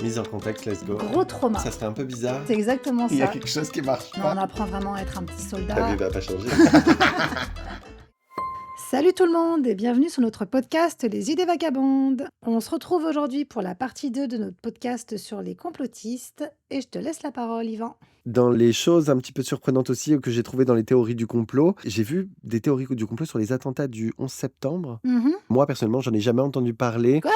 Mise en contexte, let's go. Gros trauma. Ça serait un peu bizarre. C'est exactement Il y a ça. quelque chose qui marche Non, pas. on apprend vraiment à être un petit Ta vie soldat. va pas changer. Salut tout le monde et bienvenue sur notre podcast Les idées vagabondes. On se retrouve aujourd'hui pour la partie 2 de notre podcast sur les complotistes et je te laisse la parole Yvan. Dans les choses un petit peu surprenantes aussi que j'ai trouvées dans les théories du complot, j'ai vu des théories du complot sur les attentats du 11 septembre. Mhm. Moi, personnellement, j'en ai jamais entendu parler. Quoi?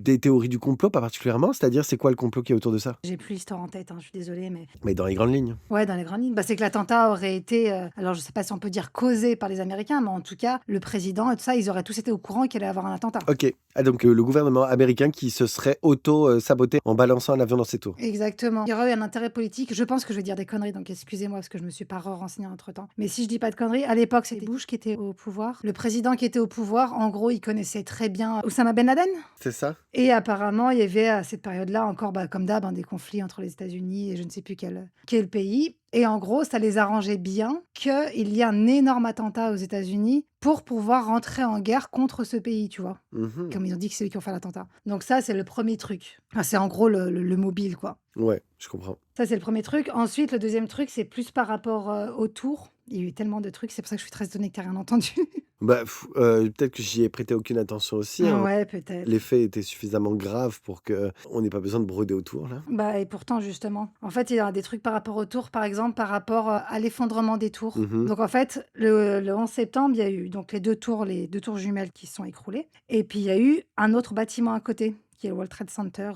Des théories du complot, pas particulièrement. C'est-à-dire, c'est quoi le complot qui est autour de ça? J'ai plus l'histoire en tête, je suis désolée, mais Mais dans les grandes lignes. ouais, dans les grandes lignes, c'est que l'attentat aurait été, alors je sais pas si on peut dire causé par les Américains, mais en tout cas, le président et tout ça, ils auraient tous été au courant qu'il allait avoir un attentat. Ok. Ah, donc le gouvernement américain qui se serait auto-saboté en balançant un avion dans ses tours. Exactement. Il y aurait eu un intérêt politique. Je pense que je vais dire des conneries, donc excusez-moi parce que je me suis pas renseignée entre-temps. Mais si je dis pas de conneries, à l'époque, c'était Bush qui était au pouvoir. Le président qui était au pouvoir, en gros, il connaissait très bien Oussama Ben Laden. C'est ça? Et apparemment, il y avait à cette période-là encore, comme d'hab, des conflits entre les États-Unis et je ne sais plus quel pays. Et en gros, ça les arrangeait bien qu'il y ait un énorme attentat aux États-Unis pour pouvoir rentrer en guerre contre ce pays, tu vois. Mhm. Comme ils ont dit que c'est eux qui ont fait l'attentat. Donc ça, c'est le premier truc. Enfin, c'est en gros le mobile, quoi. Ouais, je comprends. Ça, c'est le premier truc. Ensuite, le deuxième truc, c'est plus par rapport au tour. Il y a eu tellement de trucs, c'est pour ça que je suis très étonnée que tu n'aies rien entendu. Peut-être que j'y ai prêté aucune attention aussi. Hein. Ouais, peut-être. Les faits étaient suffisamment graves pour qu'on n'ait pas besoin de broder autour, là. Et pourtant, justement. En fait, il y a des trucs par rapport au tour, par exemple, par rapport à l'effondrement des tours. Mhm. Donc, en fait, le 11 septembre, il y a eu donc les deux tours jumelles qui se sont écroulées. Et puis, il y a eu un autre bâtiment à côté, qui est le World Trade Center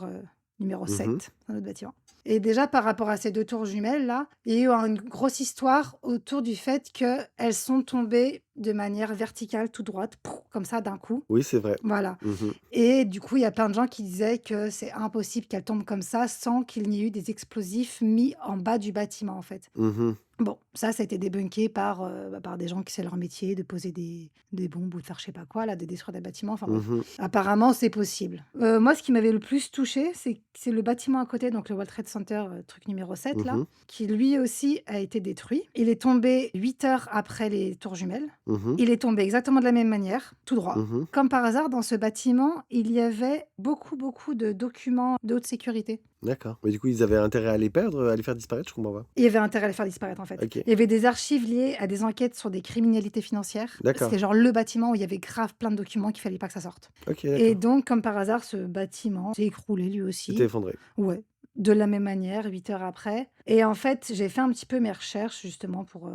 numéro 7, Mhm. un autre bâtiment. Et déjà, par rapport à ces deux tours jumelles-là, il y a eu une grosse histoire autour du fait qu'elles sont tombées de manière verticale, tout droite, comme ça, d'un coup. Oui, c'est vrai. Voilà. Mhm. Et du coup, il y a plein de gens qui disaient que c'est impossible qu'elles tombent comme ça sans qu'il n'y ait eu des explosifs mis en bas du bâtiment, en fait. Mhm. Bon, ça a été débunké par des gens qui c'est leur métier, de poser des bombes ou de faire je sais pas quoi, là, de détruire des bâtiments. Enfin bref. Mhm. Apparemment, c'est possible. Moi, ce qui m'avait le plus touché, c'est le bâtiment à côté, donc le World Trade Center, truc numéro 7, là, Mhm. qui lui aussi a été détruit. Il est tombé 8 heures après les tours jumelles. Mhm. Il est tombé exactement de la même manière, tout droit. Mhm. Comme par hasard, dans ce bâtiment, il y avait beaucoup de documents de haute sécurité. D'accord. Mais du coup, ils avaient intérêt à les perdre, à les faire disparaître, je comprends pas. Il y avait intérêt à les faire disparaître, en fait. Ok. Il y avait des archives liées à des enquêtes sur des criminalités financières. D'accord. C'était genre le bâtiment où il y avait grave plein de documents qu'il fallait pas que ça sorte. Ok, Et d'accord. donc, comme par hasard, ce bâtiment s'est écroulé lui C'était aussi. effondré. Ouais, de la même manière, 8 heures après. Et en fait, j'ai fait un petit peu mes recherches, justement, pour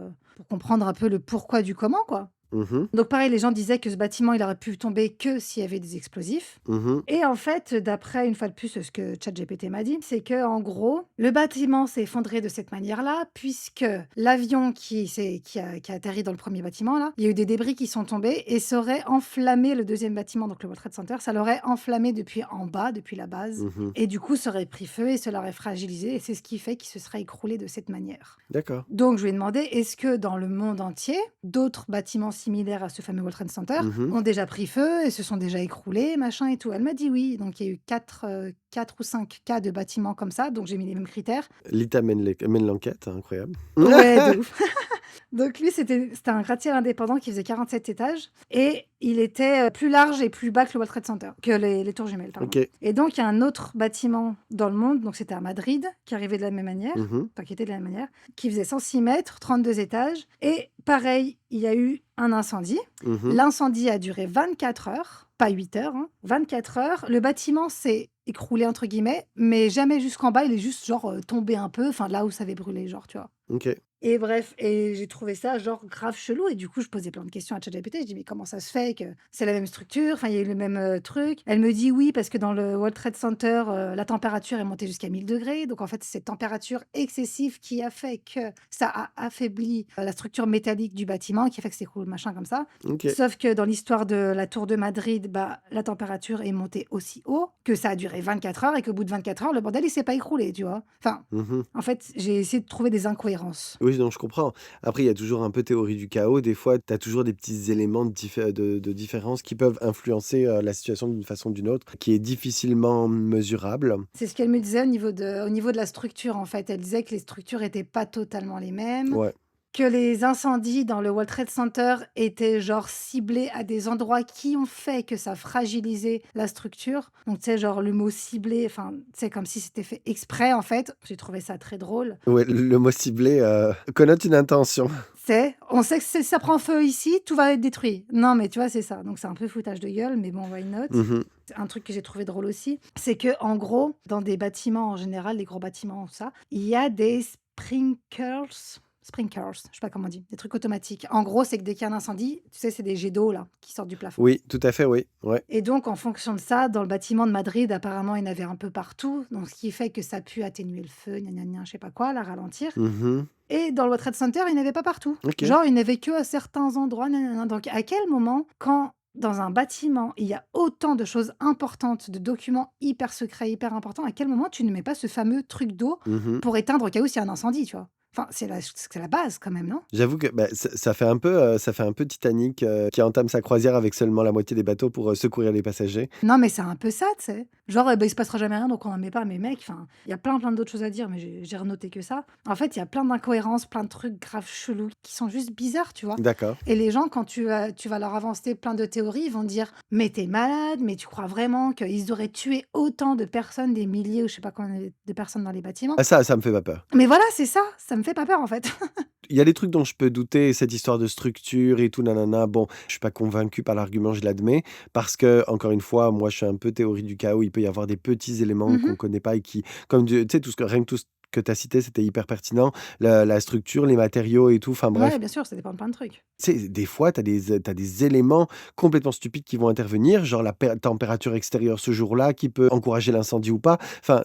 comprendre un peu le pourquoi du comment, quoi. Mhm. Donc pareil, les gens disaient que ce bâtiment, il aurait pu tomber que s'il y avait des explosifs. Mhm. Et en fait, d'après, une fois de plus, ce que ChatGPT m'a dit, c'est que en gros, le bâtiment s'est effondré de cette manière-là, puisque l'avion qui a atterri dans le premier bâtiment, là, il y a eu des débris qui sont tombés et ça aurait enflammé le deuxième bâtiment, donc le World Trade Center, ça l'aurait enflammé depuis en bas, depuis la base, Mhm. et du coup, ça aurait pris feu et ça l'aurait fragilisé, et c'est ce qui fait qu'il se serait écroulé de cette manière. D'accord. Donc, je lui ai demandé, est-ce que dans le monde entier, d'autres bâtiments similaires à ce fameux World Trade Center Mhm. ont déjà pris feu et se sont déjà écroulés, machin et tout. Elle m'a dit oui. Donc, il y a eu 4 ou 5 cas de bâtiments comme ça. Donc, j'ai mis les mêmes critères. Lita mène l'enquête, incroyable. Ouais, de ouf. Donc, lui, c'était un gratte-ciel indépendant qui faisait 47 étages et il était plus large et plus bas que le World Trade Center, que les tours jumelles, pardon. Ok. Et donc, il y a un autre bâtiment dans le monde, donc c'était à Madrid, qui arrivait de la même manière, Mhm. enfin, qui était de la même manière, qui faisait 106 mètres, 32 étages. Et pareil, il y a eu un incendie. Mhm. L'incendie a duré 24 heures, pas 8 heures, 24 heures. Le bâtiment s'est écroulé, entre guillemets, mais jamais jusqu'en bas, il est juste genre tombé un peu, enfin là où ça avait brûlé, genre, tu vois. Ok. Et bref, et j'ai trouvé ça genre grave chelou. Et du coup, je posais plein de questions à ChatGPT. Je dis, mais comment ça se fait que c'est la même structure? Enfin, il y a eu le même truc. Elle me dit oui, parce que dans le World Trade Center, la température est montée jusqu'à 1000 degrés. Donc, en fait, c'est cette température excessive qui a fait que ça a affaibli la structure métallique du bâtiment, qui a fait que c'est cool, machin comme ça. Ok. Sauf que dans l'histoire de la tour de Madrid, la température est montée aussi haut que ça a duré 24 heures et qu'au bout de 24 heures, le bordel, il s'est pas écroulé, tu vois. Enfin, Mhm. en fait, j'ai essayé de trouver des incohérences. Oui, non, je comprends. Après, il y a toujours un peu théorie du chaos. Des fois, tu as toujours des petits éléments de différence qui peuvent influencer la situation d'une façon ou d'une autre, qui est difficilement mesurable. C'est ce qu'elle me disait au niveau de la structure, en fait. Elle disait que les structures étaient pas totalement les mêmes. Ouais. que les incendies dans le World Trade Center étaient genre ciblés à des endroits qui ont fait que ça fragilisait la structure. Donc, tu sais, genre le mot ciblé, enfin, c'est comme si c'était fait exprès en fait. J'ai trouvé ça très drôle. Ouais, le mot ciblé connote une intention. C'est, on sait que si ça prend feu ici, tout va être détruit. Non, mais tu vois, c'est ça. Donc, c'est un peu foutage de gueule, mais bon, why not? Mhm. Un truc que j'ai trouvé drôle aussi, c'est que en gros, dans des bâtiments en général, les gros bâtiments, ça, il y a des sprinkers, je sais pas comment on dit, des trucs automatiques. En gros, c'est que dès qu'il y a un incendie, tu sais, c'est des jets d'eau là qui sortent du plafond. Oui, tout à fait, oui. Ouais. Et donc, en fonction de ça, dans le bâtiment de Madrid, apparemment, il y en avait un peu partout. Donc, ce qui fait que ça a pu atténuer le feu, gna gna gna, je sais pas quoi, la ralentir. Mhm. Et dans le World Trade Center, il n'y en avait pas partout. Ok. Genre, il n'y en avait que à certains endroits. Gna gna gna. Donc, à quel moment, quand dans un bâtiment, il y a autant de choses importantes, de documents hyper secrets, hyper importants, à quel moment tu ne mets pas ce fameux truc d'eau Mhm. pour éteindre au cas où s'il y a un incendie, tu vois? Enfin, c'est la base quand même, non? J'avoue que bah, ça fait un peu Titanic qui entame sa croisière avec seulement la moitié des bateaux pour secourir les passagers. Non, mais c'est un peu ça, tu sais. Genre, il se passera jamais rien, donc on n'en met pas. Mais mec, enfin, il y a plein d'autres choses à dire, mais j'ai renoté que ça. En fait, il y a plein d'incohérences, plein de trucs graves chelous qui sont juste bizarres, tu vois. D'accord. Et les gens, quand tu vas leur avancer plein de théories, ils vont te dire: «Mais t'es malade, mais tu crois vraiment qu'ils auraient tué autant de personnes, des milliers ou je sais pas combien de personnes dans les bâtiments?» Ah ça me fait pas peur. Mais voilà, c'est ça me fait pas peur, en fait. Il y a des trucs dont je peux douter, cette histoire de structure et tout, nanana. Bon, je suis pas convaincu par l'argument, je l'admets, parce que, encore une fois, moi, je suis un peu théorie du chaos. Il peut y avoir des petits éléments qu'on Mmh. connaît pas et qui, comme tu sais, rien que tout ce que tu as cité, c'était hyper pertinent. La structure, les matériaux et tout, enfin Ouais, bref. bien sûr, ça dépend de plein de trucs. Tu sais, des fois, tu as t'as des éléments complètement stupides qui vont intervenir, genre la température extérieure ce jour-là qui peut encourager l'incendie ou pas. Enfin,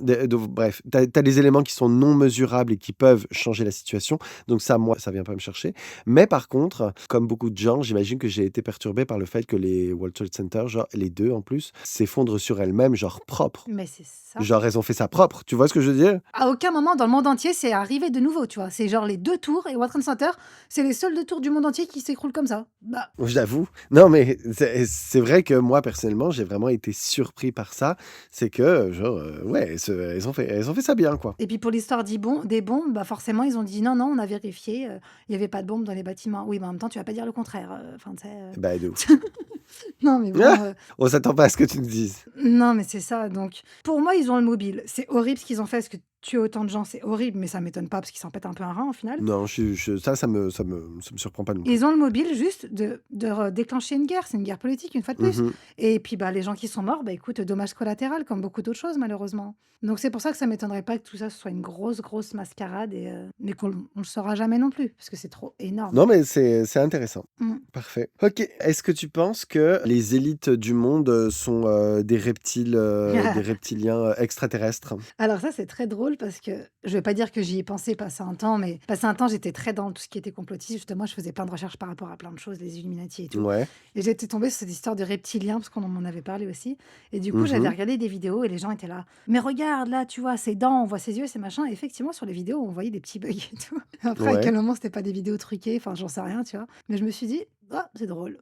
bref, tu as des éléments qui sont non mesurables et qui peuvent changer la situation. Donc ça, moi, ça vient pas me chercher. Mais par contre, comme beaucoup de gens, j'imagine que j'ai été perturbé par le fait que les World Trade Center, genre les deux en plus, s'effondrent sur elles-mêmes, genre propre. Mais c'est ça. Genre, elles ont fait ça propre. Tu vois ce que je veux dire? À aucun moment dans le monde entier, c'est arrivé de nouveau, tu vois? C'est genre les 2 tours et World Trade Center, c'est les seuls 2 tours du monde entier qui s'écroulent comme ça. Bah, J'avoue. Non, mais c'est vrai que moi, personnellement, j'ai vraiment été surpris par ça. C'est que, genre, ouais, elles ont fait ça bien, quoi. et puis pour l'histoire des bombes, bah, forcément, ils ont dit: «Non, non, on a vérifié, il y avait pas de bombes dans les bâtiments». Oui, mais en même temps, tu vas pas dire le contraire, enfin, tu sais, Bah, de ouf. non, mais bon, On s'attend pas à ce que tu nous dises. non, mais c'est ça, donc pour moi, ils ont le mobile. C'est horrible ce qu'ils ont fait, parce que tuer autant de gens, c'est horrible, mais ça m'étonne pas parce qu'ils s'en pètent un peu un rein, au final. Non, ça me surprend pas non plus. Ils ont le mobile juste de déclencher une guerre, c'est une guerre politique, une fois de plus. Mhm. Et puis, bah, les gens qui sont morts, bah, écoute, dommage collatéral, comme beaucoup d'autres choses, malheureusement. Donc c'est pour ça que ça m'étonnerait pas que tout ça, ce soit une grosse mascarade mais on le saura jamais non plus, parce que c'est trop énorme. Non, mais c'est intéressant. Mmh. Parfait. Ok. Est-ce que tu penses que les élites du monde sont des reptiles, des reptiliens extraterrestres? Alors ça, c'est très drôle parce que je vais pas dire que j'y ai pensé passé un temps, mais passé un temps, j'étais très dans tout ce qui était complotiste. Justement, je faisais plein de recherches par rapport à plein de choses, les Illuminati et tout. Ouais. Et j'étais tombée sur cette histoire de reptiliens, parce qu'on m'en avait parlé aussi. Et du coup, j'avais Mhm. regardé des vidéos et les gens étaient là. Mais regarde, là, tu vois, ses dents, on voit ses yeux, ses machins. Et effectivement, sur les vidéos, on voyait des petits bugs et tout. Après, à Ouais. quel moment c'était pas des vidéos truquées, enfin, j'en sais rien, tu vois. Mais je me suis dit, ah, c'est drôle.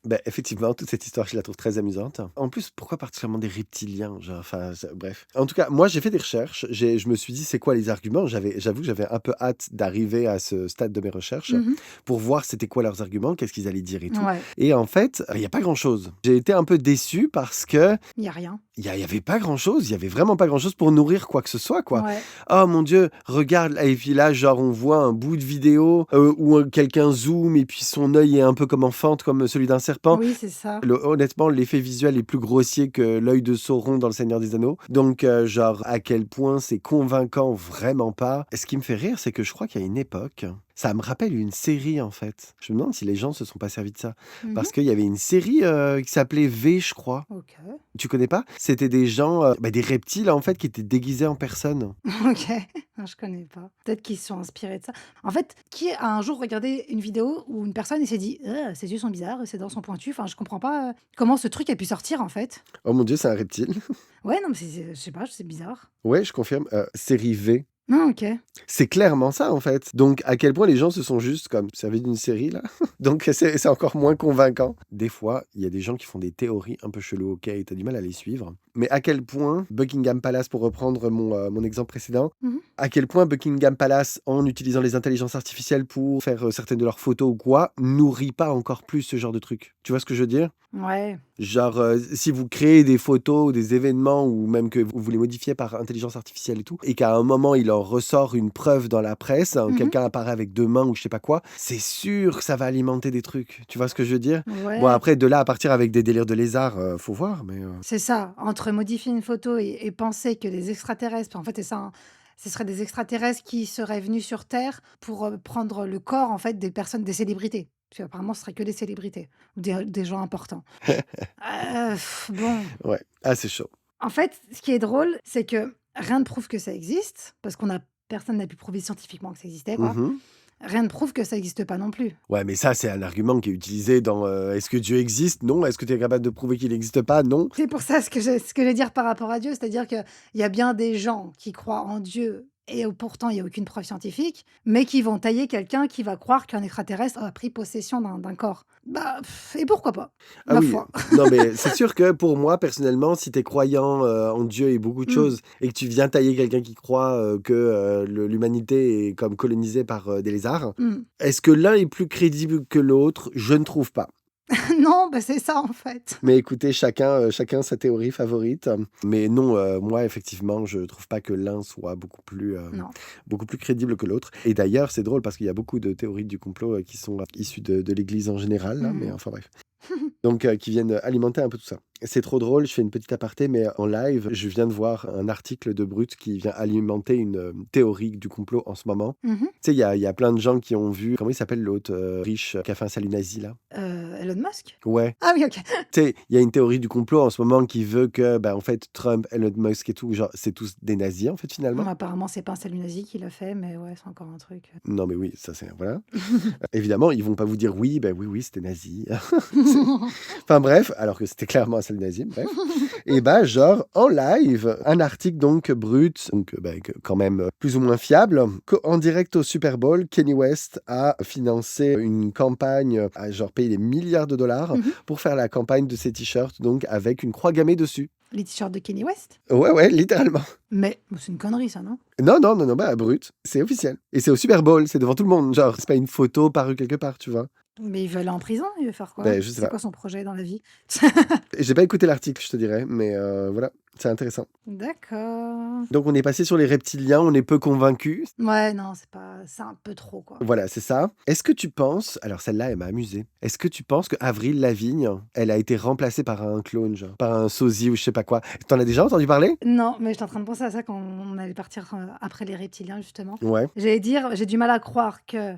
Bah, effectivement, toute cette histoire, je la trouve très amusante. En plus, pourquoi particulièrement des reptiliens? Genre, enfin, bref. En tout cas, moi, j'ai fait des recherches. Je me suis dit, c'est quoi les arguments? J'avoue que j'avais un peu hâte d'arriver à ce stade de mes recherches Mhm. pour voir c'était quoi leurs arguments, qu'est-ce qu'ils allaient dire et tout. Ouais, Et en fait, il n'y a pas grand-chose. J'ai été un peu déçu parce que il y a rien. y avait pas grand-chose. Il y avait vraiment pas grand-chose pour nourrir quoi que ce soit, quoi. Ouais. Oh mon Dieu, regarde. Et puis là, genre, on voit un bout de vidéo où quelqu'un zoome et puis son œil est un peu comme en fente, comme celui d'un serpent. Oui, c'est ça. Honnêtement, l'effet visuel est plus grossier que l'œil de Sauron dans Le Seigneur des Anneaux. Donc, genre, à quel point c'est convaincant, vraiment pas. Et ce qui me fait rire, c'est que je crois qu'il y a une époque, ça me rappelle une série, en fait. Je me demande si les gens se sont pas servis de ça. Mhm. Parce qu'il y avait une série qui s'appelait V, je crois. Ok. Tu connais pas? C'était des gens, des reptiles, en fait, qui étaient déguisés en personne. OK. Non, je connais pas. Peut-être qu'ils se sont inspirés de ça. En fait, qui a un jour regardé une vidéo où une personne et s'est dit: ses yeux sont bizarres, ses dents sont pointues». Enfin, je comprends pas, comment ce truc a pu sortir, en fait. Oh mon Dieu, c'est un reptile. Ouais, non, mais je sais pas, c'est bizarre. Ouais, je confirme. Série V. Non, OK. C'est clairement ça, en fait. Donc, à quel point les gens se sont juste comme servis d'une série, là. Donc, c'est encore moins convaincant. Des fois, il y a des gens qui font des théories un peu cheloues, ok, et t'as du mal à les suivre. Mais à quel point Buckingham Palace, pour reprendre mon exemple précédent, Mmh. à quel point Buckingham Palace, en utilisant les intelligences artificielles pour faire certaines de leurs photos ou quoi, nourrit pas encore plus ce genre de truc. Tu vois ce que je veux dire? Ouais. Genre, si vous créez des photos ou des événements ou même que vous les modifiez par intelligence artificielle et tout, et qu'à un moment, il en ressort une preuve dans la presse, hein, Mmh. quelqu'un apparaît avec 2 mains ou je sais pas quoi, c'est sûr que ça va alimenter des trucs. Tu vois ce que je veux dire? Bon, Ouais, après, de là à partir avec des délires de lézards, faut voir, mais c'est ça. Entre modifier une photo et penser que des extraterrestres en fait, c'est ça, hein, ce seraient des extraterrestres qui seraient venus sur Terre pour, prendre le corps, en fait, des personnes, des célébrités. Parce qu'apparemment, ce serait que des célébrités ou des gens importants. Bon, ouais. Ah, c'est chaud. en fait, ce qui est drôle, c'est que rien ne prouve que ça existe, parce qu'on a personne n'a pu prouver scientifiquement que ça existait, quoi. Mmh. Rien ne prouve que ça existe pas non plus. Ouais, mais ça, c'est un argument qui est utilisé dans, «Est-ce que Dieu existe? Non. Est-ce que tu es capable de prouver qu'il n'existe pas? Non». C'est pour ça ce que je veux dire par rapport à Dieu, c'est-à-dire qu'il y a bien des gens qui croient en Dieu et pourtant il y a aucune preuve scientifique, mais qui vont tailler quelqu'un qui va croire qu'un extraterrestre a pris possession d'un corps. Bah, et pourquoi pas? Ah Ma oui, foi. non, mais c'est sûr que pour moi, personnellement, si tu es croyant, en Dieu et beaucoup de Mmh. choses et que tu viens tailler quelqu'un qui croit, que, l'humanité est comme colonisée par, des lézards, Mmh. est-ce que l'un est plus crédible que l'autre? Je ne trouve pas. Non, bah, c'est ça en fait. Mais écoutez, chacun sa théorie favorite. Mais non, moi, effectivement, je trouve pas que l'un soit Non. beaucoup plus crédible que l'autre. Et d'ailleurs, c'est drôle parce qu'il y a beaucoup de théories du complot, qui sont issues de l'Église en général, là, mais Mmh. enfin bref. Donc, qui viennent alimenter un peu tout ça. C'est trop drôle, je fais une petite aparté, mais en live, je viens de voir un article de Brut qui vient alimenter une théorie du complot en ce moment. Mmh. Tu sais, il y a plein de gens qui ont vu, comment il s'appelle l'autre riche qui a fait un salut nazi là? Elon Musk? Ouais. Ah oui, OK. Tu sais, il y a une théorie du complot en ce moment qui veut que, bah, en fait, Trump, Elon Musk et tout, genre, c'est tous des nazis, en fait, finalement. Apparemment, c'est pas un salut nazi qui l'a fait, mais ouais, c'est encore un truc. Non, mais oui, ça c'est voilà. Évidemment, ils vont pas vous dire: «Oui, ben oui, oui, c'était nazi». C'est enfin bref, alors que c'était clairement un salut nazi, bref. Et bah, genre, en live, un article donc brut, donc bah, quand même plus ou moins fiable, qu'en direct au Super Bowl, Kanye West a financé une campagne, a genre payé des milliards de dollars Mmh. pour faire la campagne de ses t-shirts, donc avec une croix gammée dessus. Les t-shirts de Kanye West? Ouais, ouais, littéralement. Mais c'est une connerie ça, non? Non, non, non, non, bah, brut, c'est officiel. Et c'est au Super Bowl, c'est devant tout le monde. Genre, c'est pas une photo parue quelque part, tu vois? Mais il veut aller en prison, il veut faire quoi? Ben, je sais C'est pas. quoi son projet dans la vie? J'ai pas écouté l'article, je te dirais, mais voilà, c'est intéressant. D'accord. Donc on est passé sur les reptiliens, on est peu convaincus. Ouais, non, c'est un peu trop, quoi. Voilà, c'est ça. Est-ce que tu penses, alors celle-là, elle m'a amusé. Est-ce que tu penses que Avril Lavigne, elle a été remplacée par un clone, genre, par un sosie ou je sais pas quoi? T'en as déjà entendu parler? Non, mais j'étais en train de penser à ça quand on allait partir, après les reptiliens, justement. Ouais. J'allais dire, j'ai du mal à croire que,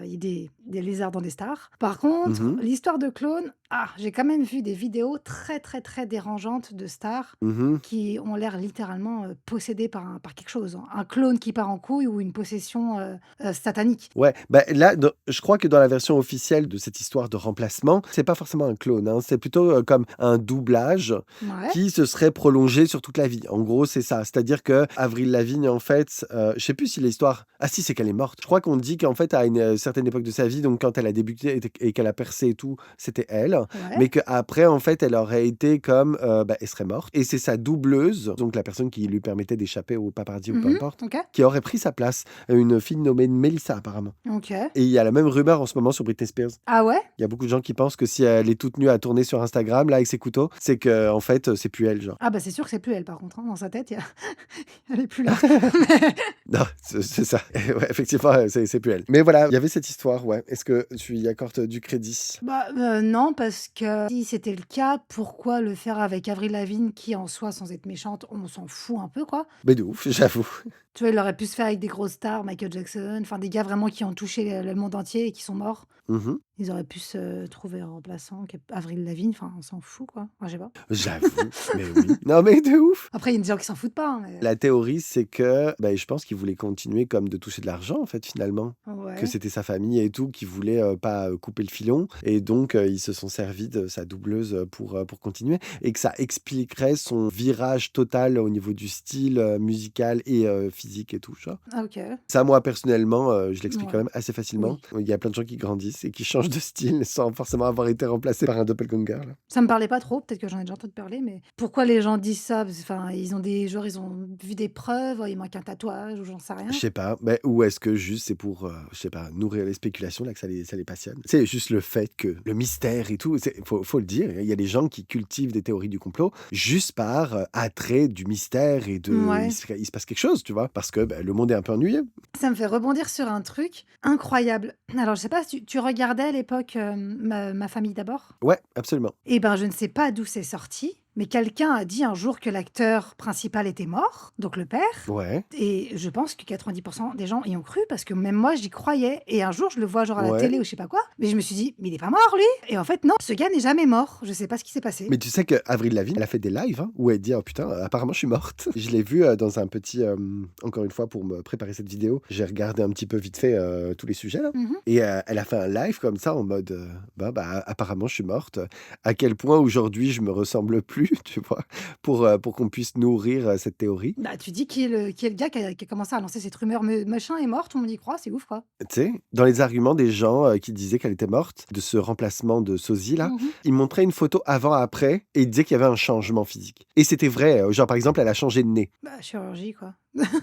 il y ait des lézards dans des stars. Par contre, Mhm, l'histoire de clones, j'ai quand même vu des vidéos très, très, très dérangeantes de stars mhm. qui ont l'air littéralement, possédées par quelque chose, hein. Un clone qui part en couille ou une possession, satanique. Ouais, bah, là, je crois que dans la version officielle de cette histoire de remplacement, c'est pas forcément un clone, hein, c'est plutôt comme un doublage Ouais. qui se serait prolongé sur toute la vie. En gros, c'est ça. C'est-à-dire que Avril Lavigne, en fait, je sais plus si l'histoire. Ah si, c'est qu'elle est morte. Je crois qu'on dit qu'en fait, à une certaine époque de sa vie, donc quand elle a débuté et qu'elle a percé et tout, c'était elle. Ouais. Mais qu'après, en fait, elle aurait été comme. Bah, elle serait morte. Et c'est sa doubleuse, donc la personne qui lui permettait d'échapper au paparazzi ou peu Mmh. importe, OK. qui aurait pris sa place. Une fille nommée Melissa, apparemment. OK. Et il y a la même rumeur en ce moment sur Britney Spears. Ah ouais? Il y a beaucoup de gens qui pensent que si elle est toute nue à tourner sur Instagram, là, avec ses couteaux, c'est que en fait, c'est plus elle, genre. Ah bah, c'est sûr que c'est plus elle par contre, hein, dans sa tête, il y a elle est plus là. Mais Non, c'est ça. Et ouais, effectivement, c'est plus elle. Mais voilà, il y avait cette histoire, ouais. Est-ce que tu y accordes du crédit? bah, non, parce que si c'était le cas, pourquoi le faire avec Avril Lavigne qui en soi, sans être méchante, on s'en fout un peu, quoi. Mais de ouf, j'avoue. Tu vois, il aurait pu se faire avec des grosses stars, Michael Jackson, enfin des gars vraiment qui ont touché le monde entier et qui sont morts. Mmh. Ils auraient pu se trouver un remplaçant qui est Avril Lavigne, enfin on s'en fout, quoi. Enfin, je sais pas. J'avoue, mais oui. Non, mais de ouf! Après, il y a des gens qui s'en foutent pas, hein, mais La théorie, c'est que, bah, je pense qu'il voulait continuer comme de toucher de l'argent, en fait, finalement. Que ouais. c'était sa famille et tout qui voulait, pas, couper le filon et donc ils se sont servis servi de sa doubleuse pour continuer et que ça expliquerait son virage total au niveau du style musical et physique et tout, genre. Ah OK. Ça, moi, personnellement, je l'explique quand Ouais. même assez facilement. Oui. Il y a plein de gens qui grandissent et qui changent de style sans forcément avoir été remplacés par un doppelganger, là. Ça me parlait pas trop, peut-être que j'en ai déjà entendu parler, mais pourquoi les gens disent ça? Parce enfin, ils ont vu des preuves, il manque un tatouage ou j'en sais Je rien. sais pas, mais ou est-ce que juste c'est pour, je sais pas, nourrir les spéculations là que ça les passionne? C'est juste le fait que le mystère et tout, faut le dire, il y a des gens qui cultivent des théories du complot juste par, attrait du mystère et de Ouais. il se passe quelque chose, tu vois? Parce que, bah, le monde est un peu ennuyeux. Ça me fait rebondir sur un truc incroyable. Alors je sais pas si tu regardais à l'époque, Ma famille d'abord? Ouais, absolument. Eh ben, je ne sais pas d'où c'est sorti, mais quelqu'un a dit un jour que l'acteur principal était mort, donc le père, Ouais, et je pense que 90 des gens y ont cru parce que même moi j'y croyais et un jour je le vois genre à la ouais. télé ou je sais pas quoi, mais je me suis dit: «Mais il est pas mort lui?» Et en fait non, ce gars n'est jamais mort. Je sais pas ce qui s'est passé. Mais tu sais qu'Avril Lavigne, elle a fait des lives, hein, où elle dit: «Oh putain, apparemment je suis morte». Je l'ai vue, dans un petit, encore une fois pour me préparer cette vidéo, j'ai regardé un petit peu vite fait, tous les sujets là Mmh. et elle a fait un live comme ça en mode, bah, apparemment je suis morte. À quel point aujourd'hui je me ressemble plus, tu vois? Pour qu'on puisse nourrir, cette théorie. Bah, tu dis qui est le gars qui a commencé à lancer cette rumeur, me machin est mort, tout le monde y croit, c'est ouf quoi. Tu sais, dans les arguments des gens, qui disaient qu'elle était morte, de ce remplacement de sosie là, Mmh. ils montraient une photo avant-après et ils disaient qu'il y avait un changement physique et c'était vrai, genre par exemple elle a changé de nez. Bah, chirurgie quoi.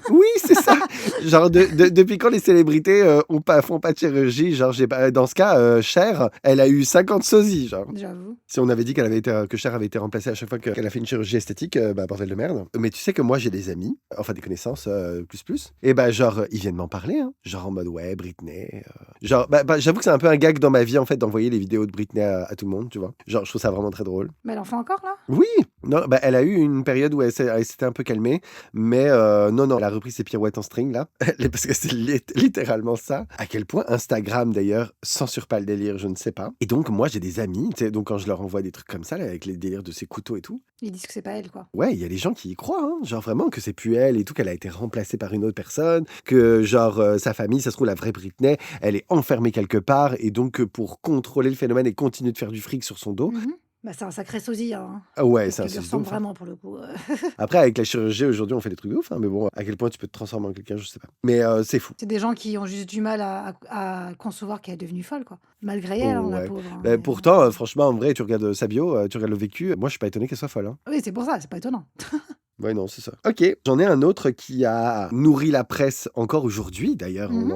Oui, c'est ça! Genre depuis quand les célébrités, font pas de chirurgie? Genre j'ai pas dans ce cas, Cher, elle a eu 50 sosies, genre. J'avoue. Si on avait dit que Cher avait été remplacée à chaque fois qu'elle a fait une chirurgie esthétique, bah, bordel de merde. Mais tu sais que moi j'ai des amis, enfin des connaissances, plus et bah, genre, ils viennent m'en parler, hein. Genre en mode: «Ouais, Britney», genre, j'avoue que c'est un peu un gag dans ma vie en fait d'envoyer les vidéos de Britney à tout le monde, tu vois? Genre je trouve ça vraiment très drôle. Mais elle en fait encore là? Oui! Non, bah, elle a eu une période où elle s'était un peu calmée, mais non, elle a repris ses pirouettes en string là, parce que c'est littéralement ça. À quel point Instagram d'ailleurs censure pas le délire, je ne sais pas. Et donc moi j'ai des amis, tu sais, donc quand je leur envoie des trucs comme ça là, avec les délires de ses couteaux et tout, Ils disent que c'est pas elle quoi. ouais, il y a des gens qui y croient, hein, genre vraiment que c'est plus elle et tout, qu'elle a été remplacée par une autre personne, que genre sa famille, ça se trouve la vraie Britney, elle est enfermée quelque part et donc pour contrôler le phénomène et continuer de faire du fric sur son dos. Mmh. Bah, c'est un sacré sosie, hein, Ah ouais, parce c'est un qu'elle lui souci de ressemble ouf, hein. vraiment pour le coup, Après, avec la chirurgie, aujourd'hui, on fait des trucs de ouf, hein, mais bon, à quel point tu peux te transformer en quelqu'un, je sais pas. Mais c'est fou. C'est des gens qui ont juste du mal à concevoir qu'elle est devenue folle, quoi. Malgré elle, hein, la Ouais. pauvre, hein, Bah, mais pourtant, franchement, en vrai, tu regardes sa bio, tu regardes le vécu, moi, je suis pas étonné qu'elle soit folle, hein. oui, c'est pour ça, c'est pas étonnant. Ouais, non, c'est ça. OK, j'en ai un autre qui a nourri la presse encore aujourd'hui, d'ailleurs, Mmh mh.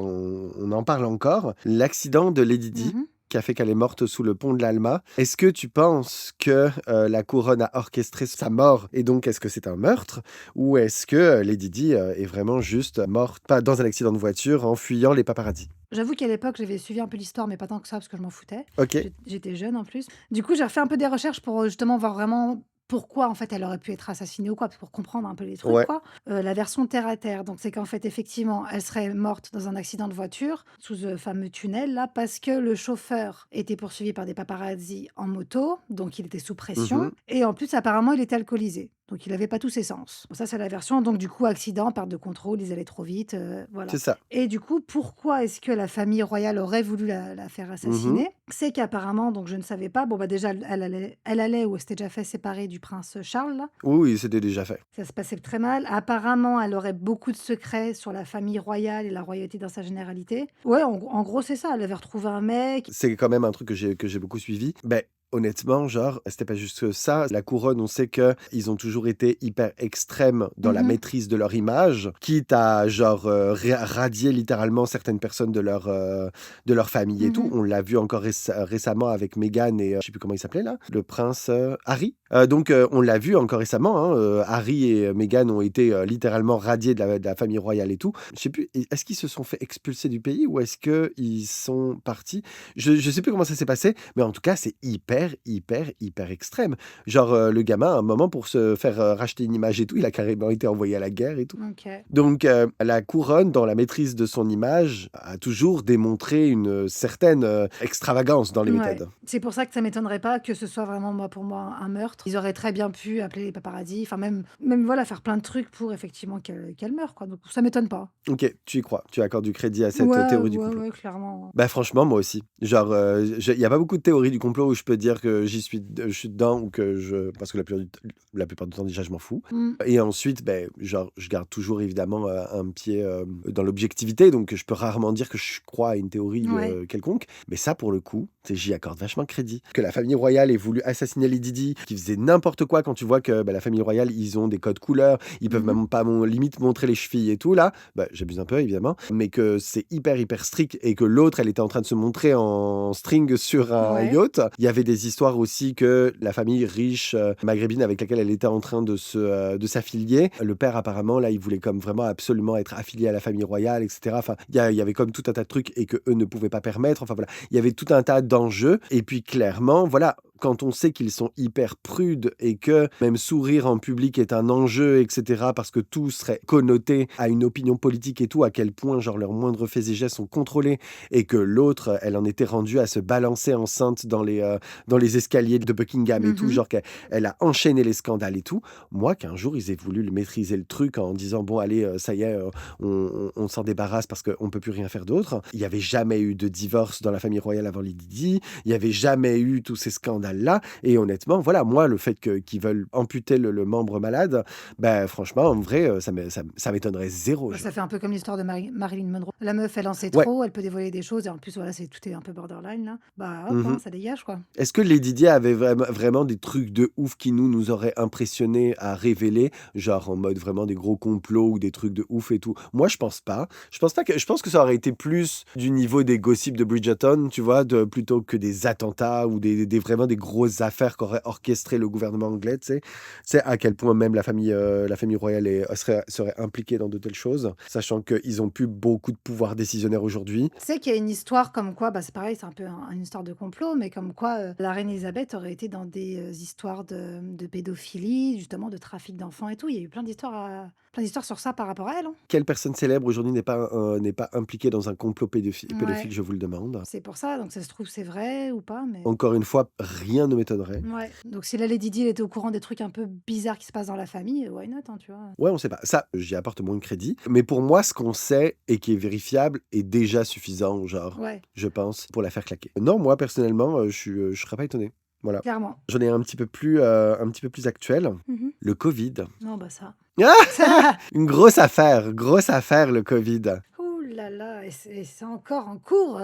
on en parle encore. L'accident de Lady Di, Mmh. qui a fait qu'elle est morte sous le pont de l'Alma. Est-ce que tu penses que la couronne a orchestré sa mort et donc est-ce que c'est un meurtre? Ou est-ce que Lady Di est vraiment juste morte, pas dans un accident de voiture, en fuyant les paparazzis? J'avoue qu'à l'époque, j'avais suivi un peu l'histoire, mais pas tant que ça parce que je m'en foutais. OK. J'étais jeune en plus. Du coup, j'ai refait un peu des recherches pour, justement voir vraiment pourquoi, en fait, elle aurait pu être assassinée ou quoi, pour comprendre un peu les trucs, Ouais. quoi. La version terre à terre, donc c'est qu'en fait, effectivement, elle serait morte dans un accident de voiture, sous ce fameux tunnel là, parce que le chauffeur était poursuivi par des paparazzis en moto, donc il était sous pression Mmh. et en plus, apparemment, il était alcoolisé, donc il avait pas tous ses sens. Bon ça, c'est la version donc du coup, accident, perte de contrôle, ils allaient trop vite, voilà. C'est ça. Et du coup, pourquoi est-ce que la famille royale aurait voulu la faire Mmh. assassiner? C'est qu'apparemment, donc je ne savais pas, bon, bah, déjà, elle allait ou elle s'était déjà fait séparer du prince Charles, là. Oui, oui, c'était déjà fait. Ça se passait très mal. Apparemment, elle aurait beaucoup de secrets sur la famille royale et la royauté dans sa généralité. Ouais, en gros, c'est ça. Elle avait retrouvé un mec. C'est quand même un truc que j'ai beaucoup suivi. Ben honnêtement, genre, c'était pas juste ça. La couronne, on sait que ils ont toujours été hyper extrêmes dans la Mhm, maîtrise de leur image, quitte à genre, radier littéralement certaines personnes de leur famille et tout. mhm. On l'a vu encore récemment avec Meghan et je sais plus comment il s'appelait là? Le prince, Harry? Donc on l'a vu encore récemment, hein, Harry et Meghan ont été, littéralement radiés de la famille royale et tout. Je sais plus, est-ce qu'ils se sont fait expulser du pays ou est-ce qu'ils sont partis? Je sais plus comment ça s'est passé, mais en tout cas, c'est hyper extrême. Genre, le gamin, à un moment, pour se faire, racheter une image et tout, il a carrément été envoyé à la guerre et tout. Ok. Donc, la couronne, dans la maîtrise de son image, a toujours démontré une certaine, extravagance dans les Ouais. méthodes. C'est pour ça que ça m'étonnerait pas que ce soit vraiment, moi, pour moi, un meurtre. Ils auraient très bien pu appeler les paparazzis, enfin même voilà, faire plein de trucs pour effectivement qu'elle meure, quoi. Donc ça m'étonne pas. OK, tu y crois, tu accordes du crédit à cette, Ouais, théorie du ouais, complot. ouais, clairement. Bah, franchement, moi aussi. Genre, il y a pas beaucoup de théories du complot où je peux dire dire que je suis dedans ou que parce que la plupart du temps, déjà, je m'en fous. Mmh. Et ensuite, ben, genre, je garde toujours évidemment un pied dans l'objectivité, donc je peux rarement dire que je crois à une théorie Ouais. quelconque. Mais ça, pour le coup, j'y accorde vachement crédit. Que la famille royale ait voulu assassiner Lady Di, qui faisait n'importe quoi quand tu vois que la famille royale, ils ont des codes couleurs, ils peuvent Mmh. même pas limite montrer les chevilles et tout, là, bah, j'abuse un peu évidemment, mais que c'est hyper strict et que l'autre, elle était en train de se montrer en string sur un Ouais. yacht. Il y avait des histoires aussi que la famille riche maghrébine avec laquelle elle était en train de s'affilier, le père apparemment, là, il voulait comme vraiment absolument être affilié à la famille royale, etc. Enfin, il y avait comme tout un tas de trucs et que eux ne pouvaient pas permettre. Enfin voilà, il y avait tout un tas d'enjeux. Et puis clairement, voilà, quand on sait qu'ils sont hyper prudes et que même sourire en public est un enjeu, etc., parce que tout serait connoté à une opinion politique et tout, à quel point genre leurs moindres faits et gestes sont contrôlés et que l'autre, elle en était rendue à se balancer enceinte dans les escaliers de Buckingham et tout, Mmh. genre qu'elle elle a enchaîné les scandales et tout. Moi, qu'un jour, ils aient voulu le maîtriser le truc en disant, bon, allez, ça y est, on s'en débarrasse parce qu'on peut plus rien faire d'autre. Il n'y avait jamais eu de divorce dans la famille royale avant Lady Di. Il n'y avait jamais eu tous ces scandales-là. Et honnêtement, voilà, moi, le fait qu'ils veulent amputer le membre malade, ben, franchement, en vrai, ça m'étonnerait zéro, Bah, ça genre. fait un peu comme l'histoire de Marilyn Monroe. La meuf, elle en sait Ouais. trop, elle peut dévoiler des choses et en plus, voilà, tout est un peu borderline là. Bah, hop, hein, Mhm. ça dégage quoi. Est-ce que Lady Di avait vraiment des trucs de ouf qui nous auraient impressionnés à révéler, genre en mode vraiment des gros complots ou des trucs de ouf et tout? Moi, je pense pas. Je pense que ça aurait été plus du niveau des gossips de Bridgerton, tu vois, plutôt que des attentats ou vraiment des grosses affaires qu'aurait orchestré le gouvernement anglais, tu sais. C'est à quel point même la famille royale serait impliquée dans de telles choses, sachant qu'ils ont plus beaucoup de pouvoir décisionnaire aujourd'hui. Tu sais qu'il y a une histoire comme quoi, bah, c'est pareil, c'est un peu une histoire de complot, mais comme quoi la reine Elisabeth aurait été dans des histoires de pédophilie, justement de trafic d'enfants et tout. Il y a eu plein d'histoires sur ça par rapport à elle, hein. Quelle personne célèbre aujourd'hui n'est pas impliquée dans un complot pédophile, Ouais, je vous le demande? c'est pour ça. Donc ça se trouve c'est vrai ou pas, mais Encore une fois, rien ne m'étonnerait. ouais. Donc si la Lady Di elle était au courant des trucs un peu bizarres qui se passent dans la famille, why not, hein, tu vois. Ouais, on sait pas. Ça, j'y apporte moins de crédit. Mais pour moi, ce qu'on sait et qui est vérifiable est déjà suffisant, genre, Ouais, je pense, pour la faire claquer. Non, moi, personnellement, je serais pas étonné. Voilà. clairement. J'en ai un petit peu plus actuel. Mhm. Le Covid. Non, bah ça. Une grosse affaire, le Covid. Ouh là là, et c'est encore en cours.